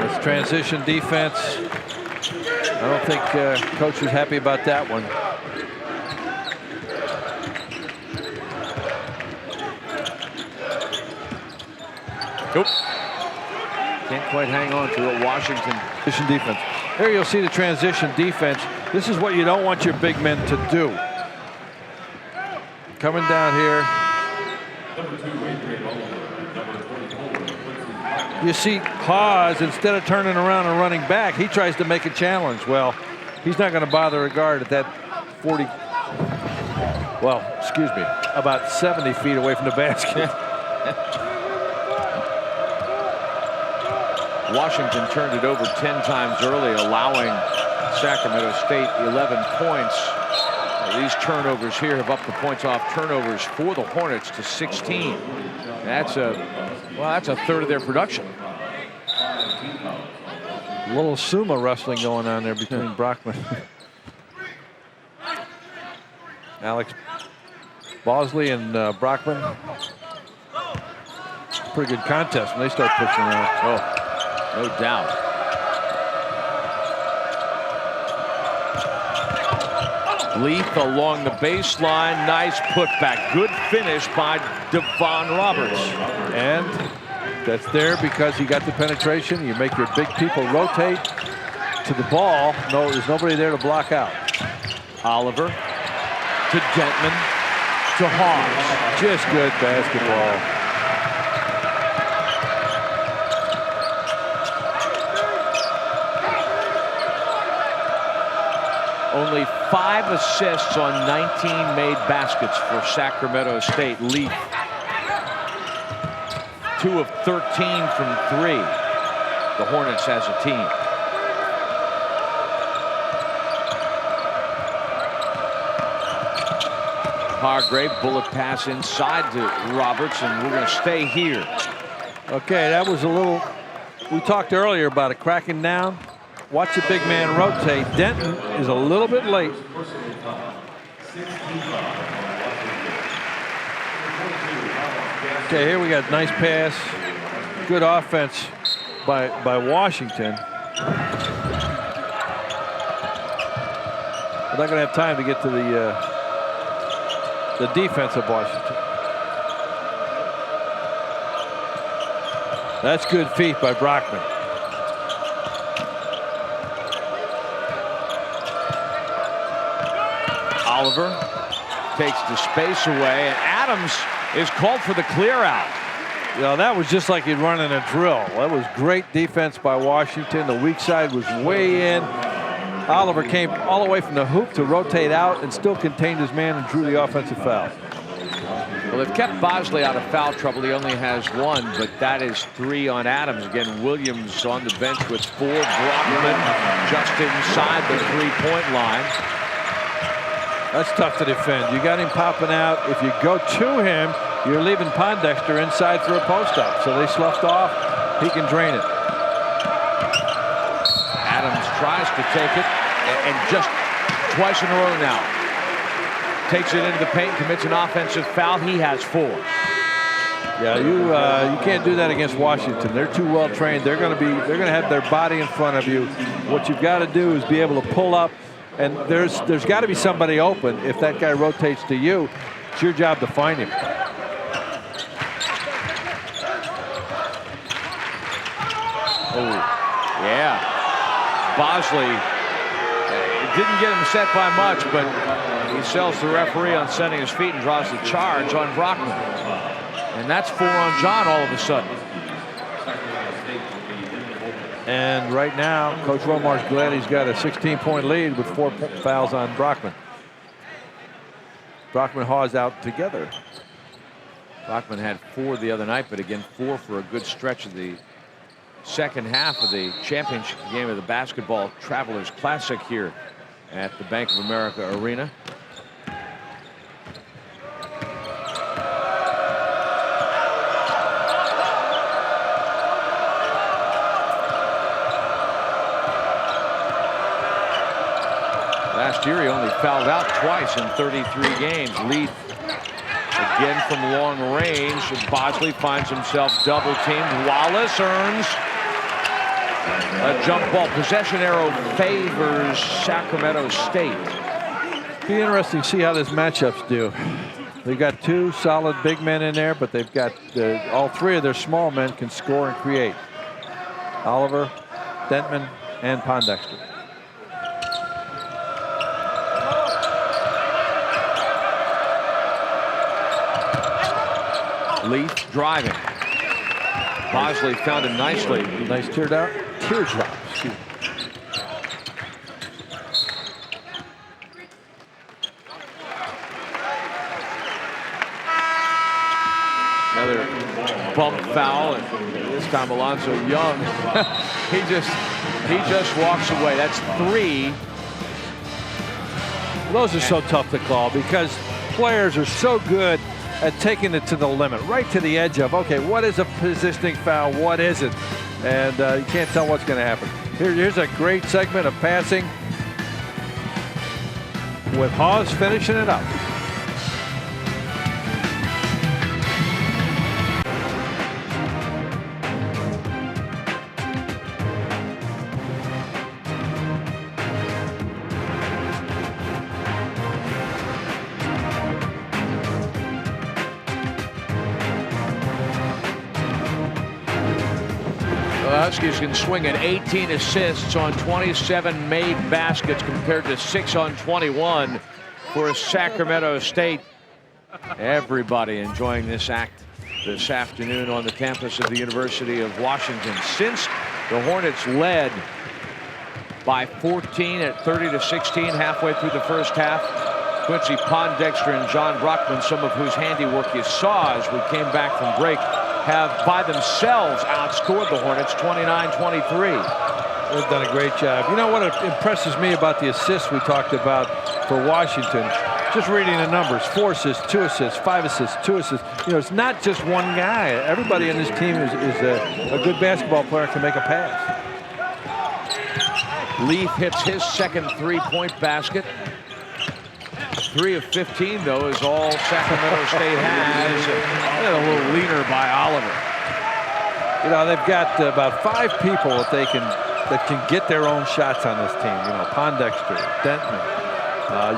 It's transition defense. I don't think coach was happy about that one. Nope. Can't quite hang on to it. Washington. Transition defense. Here you'll see the transition defense. This is what you don't want your big men to do. Coming down here. You see Haas, instead of turning around and running back, he tries to make a challenge. Well, he's not going to bother a guard at that 40, well, excuse me, about 70 feet away from the basket. Washington turned it over 10 times early, allowing Sacramento State 11 points. These turnovers here have upped the points off turnovers for the Hornets to 16. That's a third of their production. A little sumo wrestling going on there between Brockman. Alex Bosley and Brockman. Pretty good contest when they start pushing around. Oh, no doubt. Leaf along the baseline. Nice putback. Good finish by Devon Roberts. And that's there because he got the penetration. You make your big people rotate to the ball. No, there's nobody there to block out. Oliver to Dentman to Hawes. Just good basketball. Only 5 assists on 19 made baskets for Sacramento State. Leaf 2 of 13 from 3. The Hornets as a team. Hargrave, bullet pass inside to Roberts, and we're going to stay here. Okay, that was a little, we talked earlier about it cracking down. Watch the big man rotate. Denton is a little bit late. Okay, here we got nice pass. Good offense by Washington. We're not going to have time to get to the defense of Washington. That's good feet by Brockman. Oliver takes the space away, and Adams is called for the clear out. You know, that was just like he'd run in a drill. That was great defense by Washington. The weak side was way in. Oliver came all the way from the hoop to rotate out and still contained his man and drew the offensive foul. Well, they've kept Bosley out of foul trouble. He only has 1, but that is 3 on Adams. Again, Williams on the bench with 4. Brockman just inside the 3-point line. That's tough to defend. You got him popping out. If you go to him, you're leaving Pondexter inside for a post-up. So they sloughed off. He can drain it. Adams tries to take it, and just twice in a row now. Takes it into the paint, commits an offensive foul. He has 4. Yeah, you can't do that against Washington. They're too well trained. They're going to have their body in front of you. What you've got to do is be able to pull up. And there's got to be somebody open. If that guy rotates to you, it's your job to find him. Oh, yeah. Bosley didn't get him set by much, but he sells the referee on setting his feet and draws the charge on Brockman. And that's 4 on John all of a sudden. And right now, Coach Romar's glad he's got a 16-point lead with 4 fouls on Brockman. Brockman Hawes out together. Brockman had 4 the other night, but again, 4 for a good stretch of the second half of the championship game of the Basketball Travelers Classic here at the Bank of America Arena. Last year, he only fouled out twice in 33 games. Leaf again from long range. Bosley finds himself double teamed. Wallace earns a jump ball. Possession arrow favors Sacramento State. Be interesting to see how these matchups do. They've got two solid big men in there, but they've got all three of their small men can score and create. Oliver, Dentman, and Pondexter. Leaf driving. Bosley found him nicely. Nice teardrop. Excuse me. Another bump foul, and this time Alonzo Young, he just walks away. That's 3. Those are so tough to call because players are so good at taking it to the limit, right to the edge of, okay, what is a positioning foul, what isn't? And you can't tell what's going to happen. Here's a great segment of passing with Hawes finishing it up. The Huskies can swing at 18 assists on 27 made baskets compared to 6 on 21 for Sacramento State. Everybody enjoying this act this afternoon on the campus of the University of Washington. Since the Hornets led by 14 at 30-16 halfway through the first half, Quincy Pondexter and John Brockman, some of whose handiwork you saw as we came back from break, have by themselves outscored the Hornets 29-23. They've done a great job. You know what impresses me about the assists we talked about for Washington? Just reading the numbers: 4 assists, 2 assists, 5 assists, 2 assists. You know, it's not just one guy. Everybody on this team is a good basketball player and can make a pass. Leaf hits his second three-point basket. 3 of 15, though, is all Sacramento State has. And a little leaner by Oliver. You know, they've got about 5 people that can get their own shots on this team. You know, Pondexter, Dentman.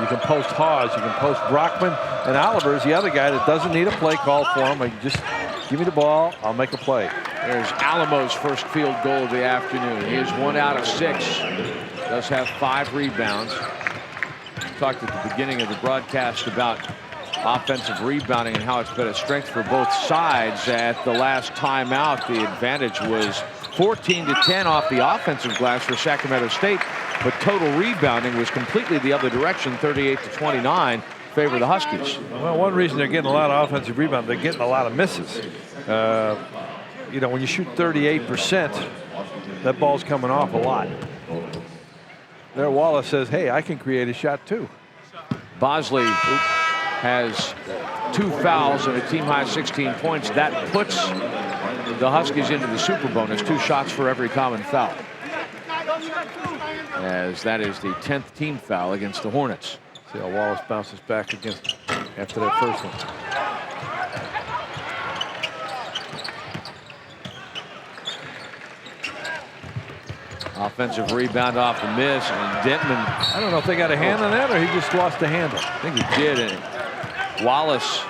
You can post Hawes, you can post Brockman, and Oliver is the other guy that doesn't need a play call for him. Like, just give me the ball, I'll make a play. There's Alamo's first field goal of the afternoon. He is 1 out of 6. Does have 5 rebounds. Talked at the beginning of the broadcast about offensive rebounding and how it's been a strength for both sides. At the last timeout, the advantage was 14-10 off the offensive glass for Sacramento State, but total rebounding was completely the other direction, 38-29, favor the Huskies. Well, one reason they're getting a lot of offensive rebounds, they're getting a lot of misses. You know, when you shoot 38%, that ball's coming off a lot. There, Wallace says, hey, I can create a shot too. Bosley has 2 fouls and a team-high 16 points. That puts the Huskies into the super bonus, 2 shots for every common foul, as that is the 10th team foul against the Hornets. See how Wallace bounces back against after that first one. Offensive rebound off the miss, and Dentman. I don't know if they got a hand on that or he just lost the handle. I think he did, and Wallace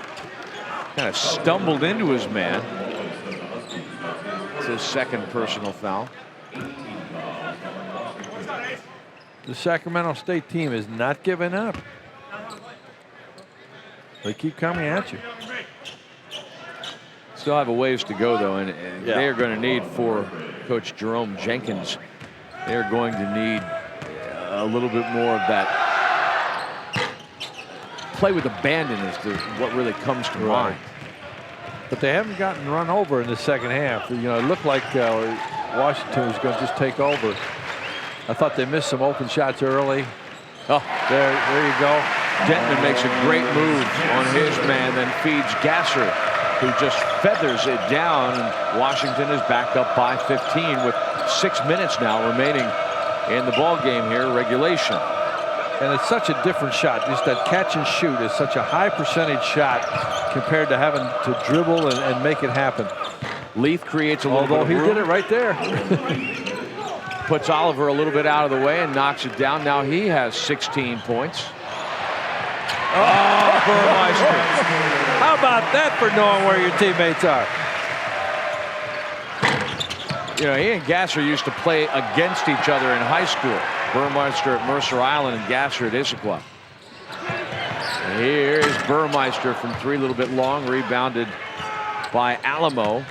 kind of stumbled into his man. It's his second personal foul. The Sacramento State team is not giving up. They keep coming at you. Still have a ways to go, though, and they are going to need, for Coach Jerome Jenkins, they're going to need a little bit more of that play with abandon as to what really comes to mind. But they haven't gotten run over in the second half. You know, it looked like Washington was going to just take over. I thought they missed some open shots early. Oh, there you go. Dentman makes a great move on his man, then feeds Gasser, who just feathers it down. Washington is back up by 15 with 6 minutes now remaining in the ball game here, regulation. And it's such a different shot. Just that catch and shoot is such a high percentage shot compared to having to dribble and make it happen. Leith creates a little Although bit of he room. did it right there. Puts Oliver a little bit out of the way and knocks it down. Now he has 16 points. Oh, Burmeister. How about that for knowing where your teammates are? You know, he and Gasser used to play against each other in high school. Burmeister at Mercer Island and Gasser at Issaquah. Here's Burmeister from three, a little bit long, rebounded by Alamo.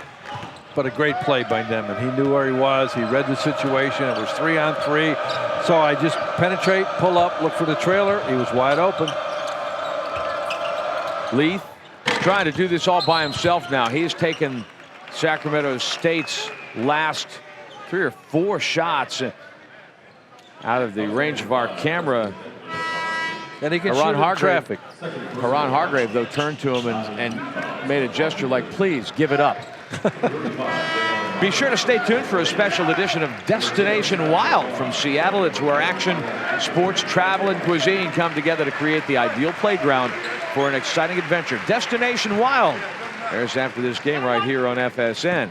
But a great play by Denman. He knew where he was. He read the situation. It was 3-on-3. So I just penetrate, pull up, look for the trailer. He was wide open. Leith trying to do this all by himself now. He's taken Sacramento State's last 3 or 4 shots out of the range of our camera. And he can shoot in traffic. Haran Hargrave, though, turned to him and made a gesture like, please, give it up. Be sure to stay tuned for a special edition of Destination Wild from Seattle. It's where action, sports, travel, and cuisine come together to create the ideal playground for an exciting adventure. Destination Wild. There's after this game right here on FSN.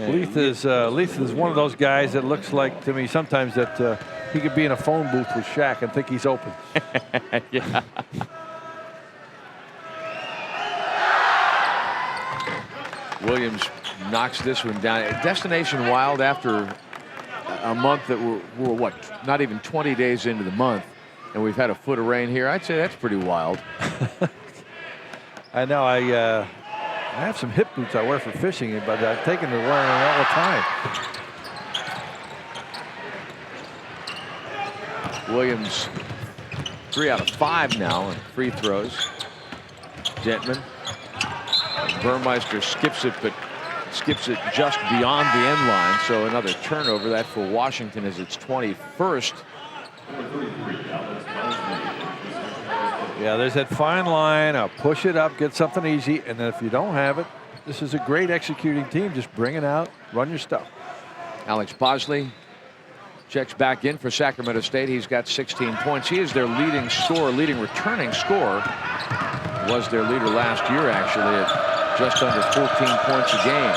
Leith is one of those guys that looks like to me sometimes that he could be in a phone booth with Shaq and think he's open. Yeah. Williams knocks this one down. Destination Wild after a month that we're what, not even 20 days into the month, and we've had a foot of rain here. I'd say that's pretty wild. I know. I have some hip boots I wear for fishing, but I've taken to wearing them all the time. Williams 3 out of 5 now on free throws. Dentman. Burmeister skips it, but skips it just beyond the end line. So another turnover. That for Washington is its 21st. Yeah, there's that fine line. I'll push it up, get something easy, and then if you don't have it, this is a great executing team. Just bring it out, run your stuff. Alex Bosley checks back in for Sacramento State. He's got 16 points. He is their leading scorer, leading returning scorer. Was their leader last year, actually, at just under 14 points a game.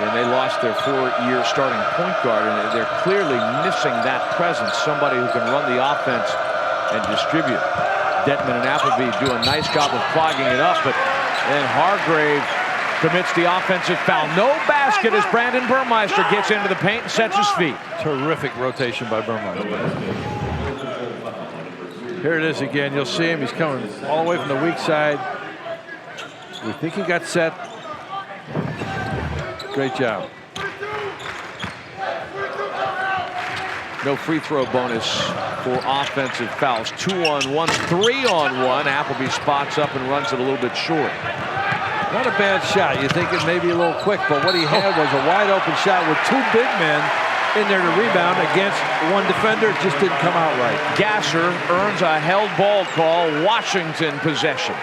When they lost their 4-year starting point guard, and they're clearly missing that presence, somebody who can run the offense and distribute. Detman and Appleby do a nice job of clogging it up, but then Hargrave commits the offensive foul. No basket as Brandon Burmeister gets into the paint and sets his feet. Terrific rotation by Burmeister. Here it is again. You'll see him. He's coming all the way from the weak side. We think he got set. Great job. No free throw bonus for offensive fouls. 2-on-1, 3-on-1. Appleby spots up and runs it a little bit short. Not a bad shot. You think it may be a little quick, but what he had was a wide open shot with 2 big men in there to rebound against one defender. It just didn't come out right. Gasser earns a held ball call. Washington possession.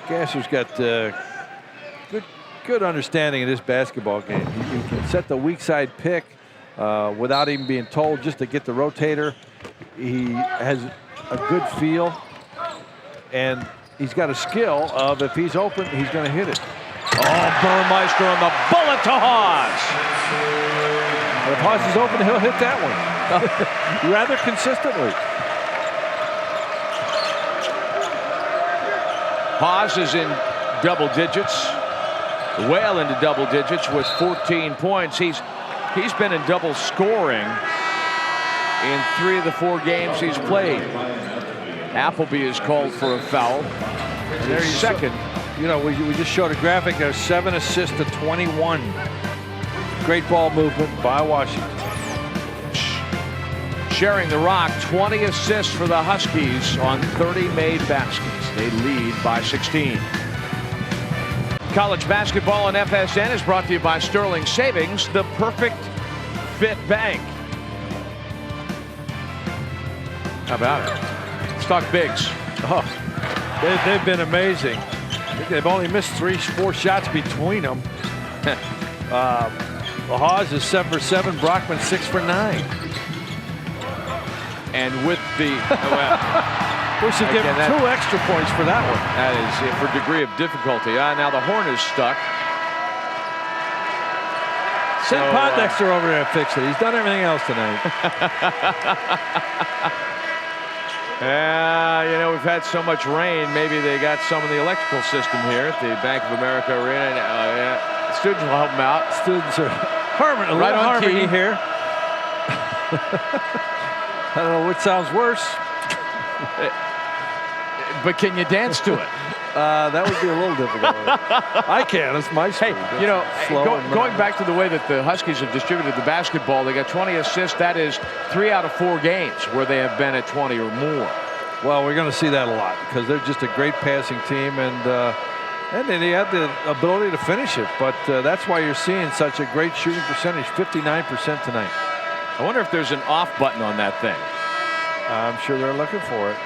Gasser's got good understanding of this basketball game. He can set the weak side pick without even being told, just to get the rotator. He has a good feel, and he's got a skill of if he's open, he's going to hit it. Oh, Burmeister on the bullet to Haas. If Haas is open, he'll hit that one rather consistently. Haas is in double digits, well into double digits with 14 points. He's been in double scoring in 3 of the 4 games he's played. Appleby is called for a foul. And there's second. You know, we just showed a graphic. There's 7 assists to 21. Great ball movement by Washington. Sharing the rock, 20 assists for the Huskies on 30 made baskets. They lead by 16. College basketball on FSN is brought to you by Sterling Savings, the perfect fit bank. How about it? Let's talk bigs. Oh, they've been amazing. I think they've only missed 3-4 shots between them. Hawes is 7 for 7. Brockman 6 for 9. And with the we should give him 2 extra points for that one. That is for degree of difficulty. Now the horn is stuck. Send Poindexter over there and fix it. He's done everything else tonight. You know, we've had so much rain. Maybe they got some in the electrical system here at the Bank of America Arena. Students will help them out. Students are right on harmony here. I don't know which sounds worse. But can you dance to it? That would be a little difficult. I can. It's my speed. Hey, you know, going back to the way that the Huskies have distributed the basketball, they got 20 assists. That is 3 out of 4 games where they have been at 20 or more. Well, we're going to see that a lot because they're just a great passing team, and they have the ability to finish it. But that's why you're seeing such a great shooting percentage, 59% tonight. I wonder if there's an off button on that thing. I'm sure they're looking for it.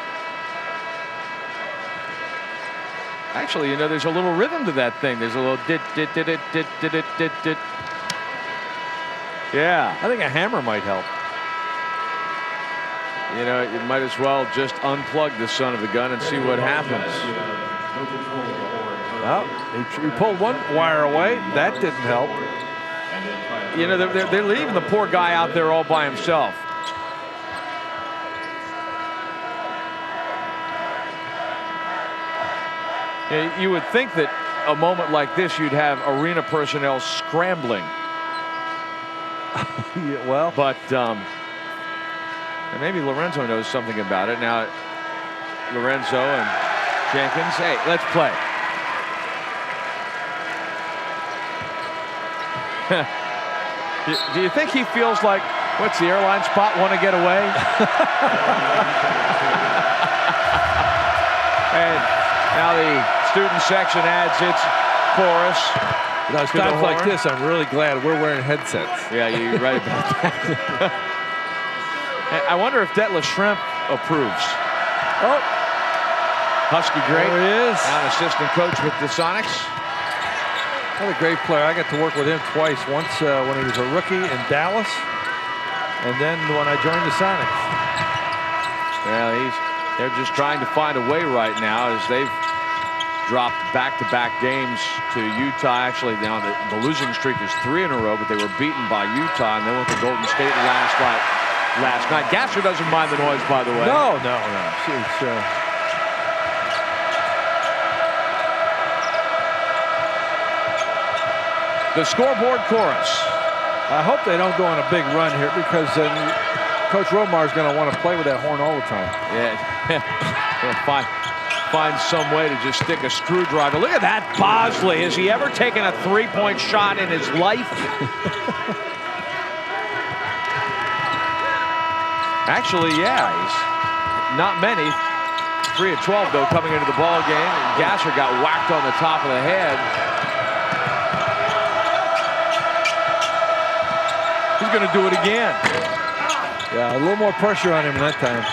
Actually, you know, there's a little rhythm to that thing. There's a little dit. Yeah. I think a hammer might help. You know, you might as well just unplug the son of the gun and see what happens. Well, he pulled one wire away. That didn't help. You know, they're leaving the poor guy out there all by himself. You would think that a moment like this, you'd have arena personnel scrambling. Yeah, well, but maybe Lorenzo knows something about it. Now, Lorenzo and Jenkins, hey, let's play. Do you think he feels like, what's the airline spot, want to get away? And now the student section adds its chorus. You know, it's times like this, I'm really glad we're wearing headsets. Yeah, you're right about that. I wonder if Detlef Schrempf approves. Oh, Husky great. There he is. Now an assistant coach with the Sonics. What a great player. I got to work with him twice. Once when he was a rookie in Dallas, and then when I joined the Sonics. Well, they're just trying to find a way right now as they've dropped back-to-back games to Utah. Actually, now the losing streak is 3 in a row, but they were beaten by Utah, and they went to Golden State last night. Gasser doesn't mind the noise, by the way. No. The scoreboard chorus. I hope they don't go on a big run here because then Coach Romar's going to want to play with that horn all the time. Yeah. Find some way to just stick a screwdriver. Look at that, Bosley. Has he ever taken a three-point shot in his life? Actually, yeah, he's not many. 3 of 12 though coming into the ball game. And Gasser got whacked on the top of the head. He's going to do it again. Yeah, a little more pressure on him that time.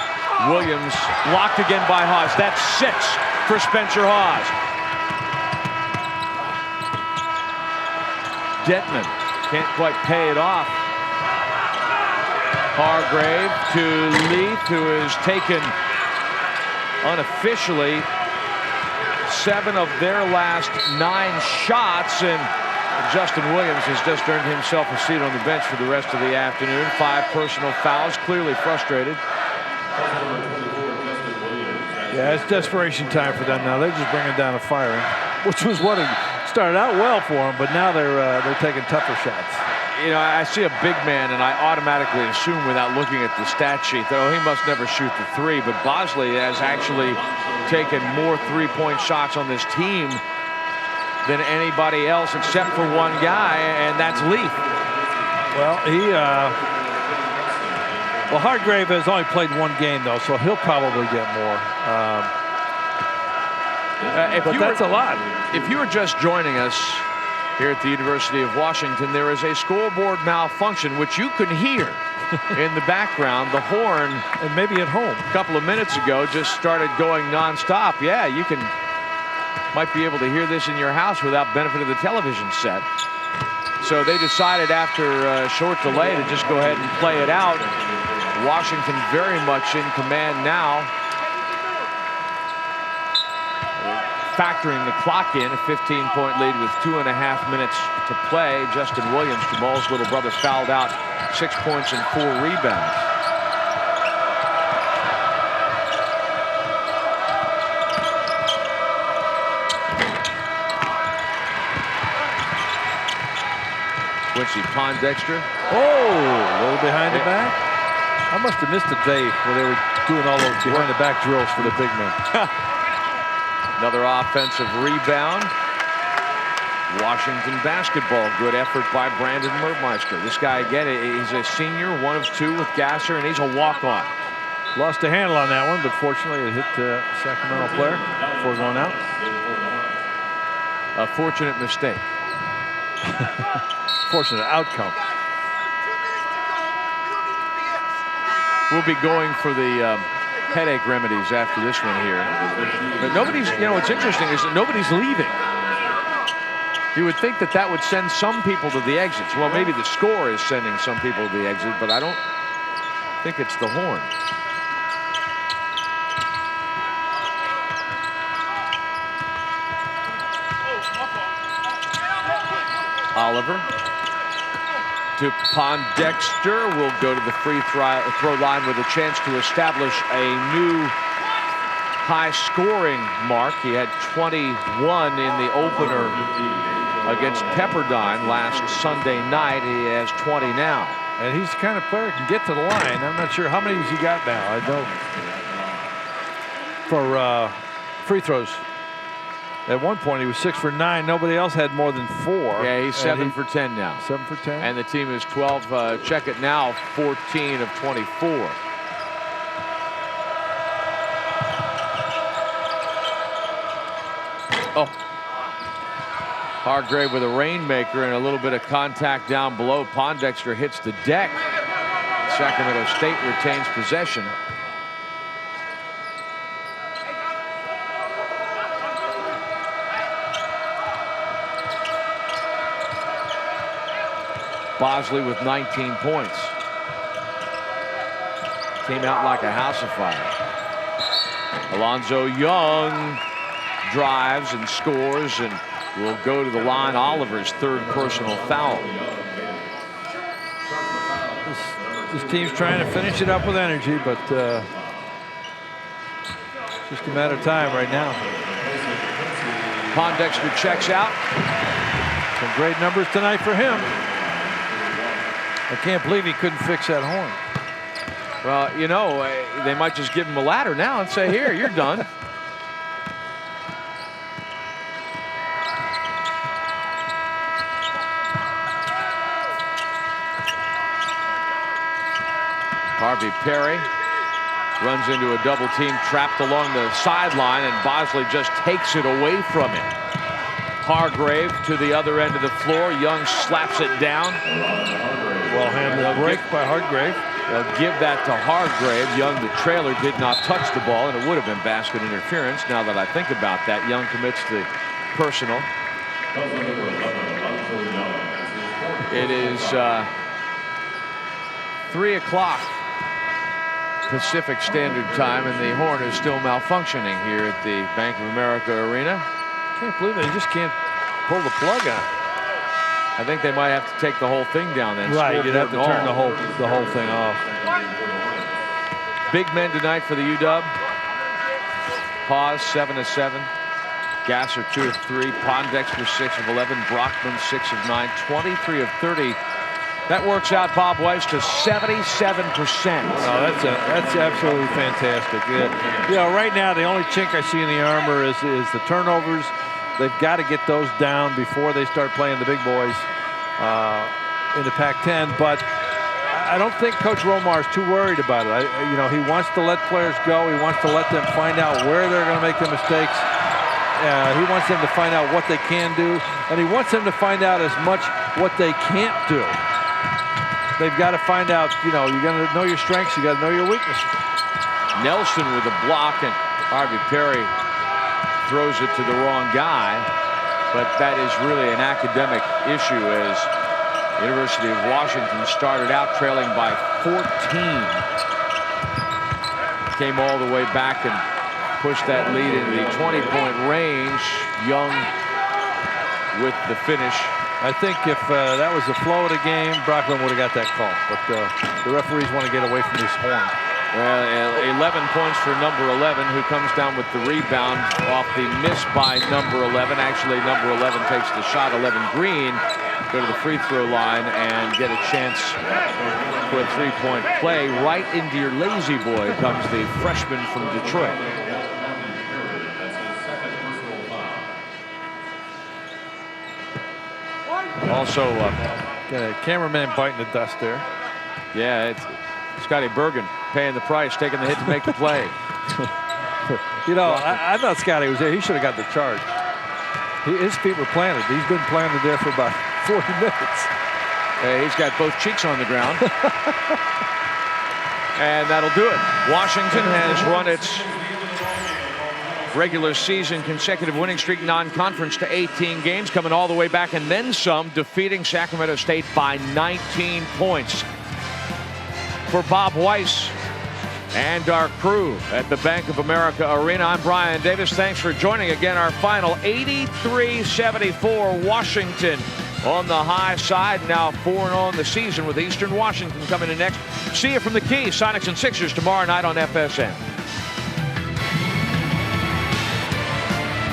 Williams blocked again by Hawes. That's 6 for Spencer Hawes. Detman can't quite pay it off. Hargrave to Leith, who has taken unofficially 7 of their last 9 shots, and Justin Williams has just earned himself a seat on the bench for the rest of the afternoon. 5 personal fouls, clearly frustrated. Yeah, it's desperation time for them now. They're just bringing down a firing, which was what it started out well for them, but now they're taking tougher shots. You know, I see a big man, and I automatically assume without looking at the stat sheet that, oh, he must never shoot the 3. But Bosley has actually taken more three-point shots on this team than anybody else except for one guy, and that's Leith. Well, Hargrave has only played 1 game, though, so he'll probably get more. But that's a lot. If you were just joining us here at the University of Washington, there is a scoreboard malfunction, which you can hear in the background. The horn, and maybe at home, a couple of minutes ago just started going nonstop. Yeah, you might be able to hear this in your house without benefit of the television set. So they decided after a short delay to just go ahead and play it out. Washington very much in command now. Factoring the clock in, a 15-point lead with 2.5 minutes to play. Justin Williams, Jamal's little brother, fouled out, 6 points and 4 rebounds. Quincy Pondexter. Oh, a little behind the back. I must have missed a day where they were doing all those behind the back drills for the big men. Another offensive rebound. Washington basketball. Good effort by Brandon Mertmeister. This guy, again, he's a senior, 1 of 2 with Gasser, and he's a walk-on. Lost a handle on that one, but fortunately it hit the Sacramento player before going out. A fortunate mistake. Fortunate outcome. We'll be going for the headache remedies after this one here. But nobody's, what's interesting is that nobody's leaving. You would think that that would send some people to the exits. Well, maybe the score is sending some people to the exit, but I don't think it's the horn. Oliver to Pondexter will go to the free throw line with a chance to establish a new high scoring mark. He had 21 in the opener against Pepperdine last Sunday night. He has 20 now. And he's the kind of player who can get to the line. I'm not sure how many has he got now. I know for free throws. At one point, he was 6 for 9. Nobody else had more than 4. Yeah, he's 7 for 10 now. 7 for 10. And the team is 12. Check it now, 14 of 24. Oh. Hargrave with a rainmaker and a little bit of contact down below. Pondexter hits the deck. Sacramento State retains possession. Bosley with 19 points. Came out like a house of fire. Alonzo Young drives and scores and will go to the line. Oliver's 3rd personal foul. This team's trying to finish it up with energy, but just a matter of time right now. Pondexter checks out. Some great numbers tonight for him. I can't believe he couldn't fix that horn. Well, they might just give him a ladder now and say, here, you're done. Harvey Perry runs into a double team trapped along the sideline, and Bosley just takes it away from him. Hargrave to the other end of the floor. Young slaps it down. Well handled break by Hargrave. They'll give that to Hargrave. Young, the trailer, did not touch the ball, and it would have been basket interference. Now that I think about that, Young commits the personal. It is 3 o'clock Pacific Standard Time, and the horn is still malfunctioning here at the Bank of America Arena. Can't believe it. You just can't pull the plug on. I think they might have to take the whole thing down then. Right, you'd have to turn the whole thing off. Big men tonight for the UW. Pause 7 of 7. Gasser 2 of 3. Pondexter 6 of 11. Brockman 6 of 9. 23 of 30. That works out, Bob Weiss, to 77%. No, that's absolutely fantastic. Right now the only chink I see in the armor is the turnovers. They've got to get those down before they start playing the big boys in the Pac-10. But I don't think Coach Romar is too worried about it. He wants to let players go. He wants to let them find out where they're going to make their mistakes. He wants them to find out what they can do, and he wants them to find out as much what they can't do. They've got to find out. You got to know your strengths. You got to know your weaknesses. Nelson with a block, and Harvey Perry throws it to the wrong guy, but that is really an academic issue as University of Washington started out trailing by 14. Came all the way back and pushed that lead into the 20-point range. Young with the finish. I think if that was the flow of the game, Brockland would have got that call. But the referees want to get away from this horn. Well, 11 points for number 11, who comes down with the rebound off the miss by number 11. Actually, number 11 takes the shot. 11 Green go to the free throw line and get a chance for a three-point play. Right into your lazy boy comes the freshman from Detroit. Also, cameraman biting the dust there. Yeah, it's Scotty Bergen paying the price, taking the hit to make the play. You know, I thought Scotty was there. He should have got the charge. His feet were planted. He's been planted there for about 40 minutes. He's got both cheeks on the ground. And that'll do it. Washington has run its regular season consecutive winning streak non-conference to 18 games, coming all the way back and then some, defeating Sacramento State by 19 points. For Bob Weiss and our crew at the Bank of America Arena, I'm Brian Davis. Thanks for joining. Again, our final 83-74 Washington on the high side, now 4-0 the season with Eastern Washington coming in next. See you from the Key, Sonics and Sixers tomorrow night on FSN.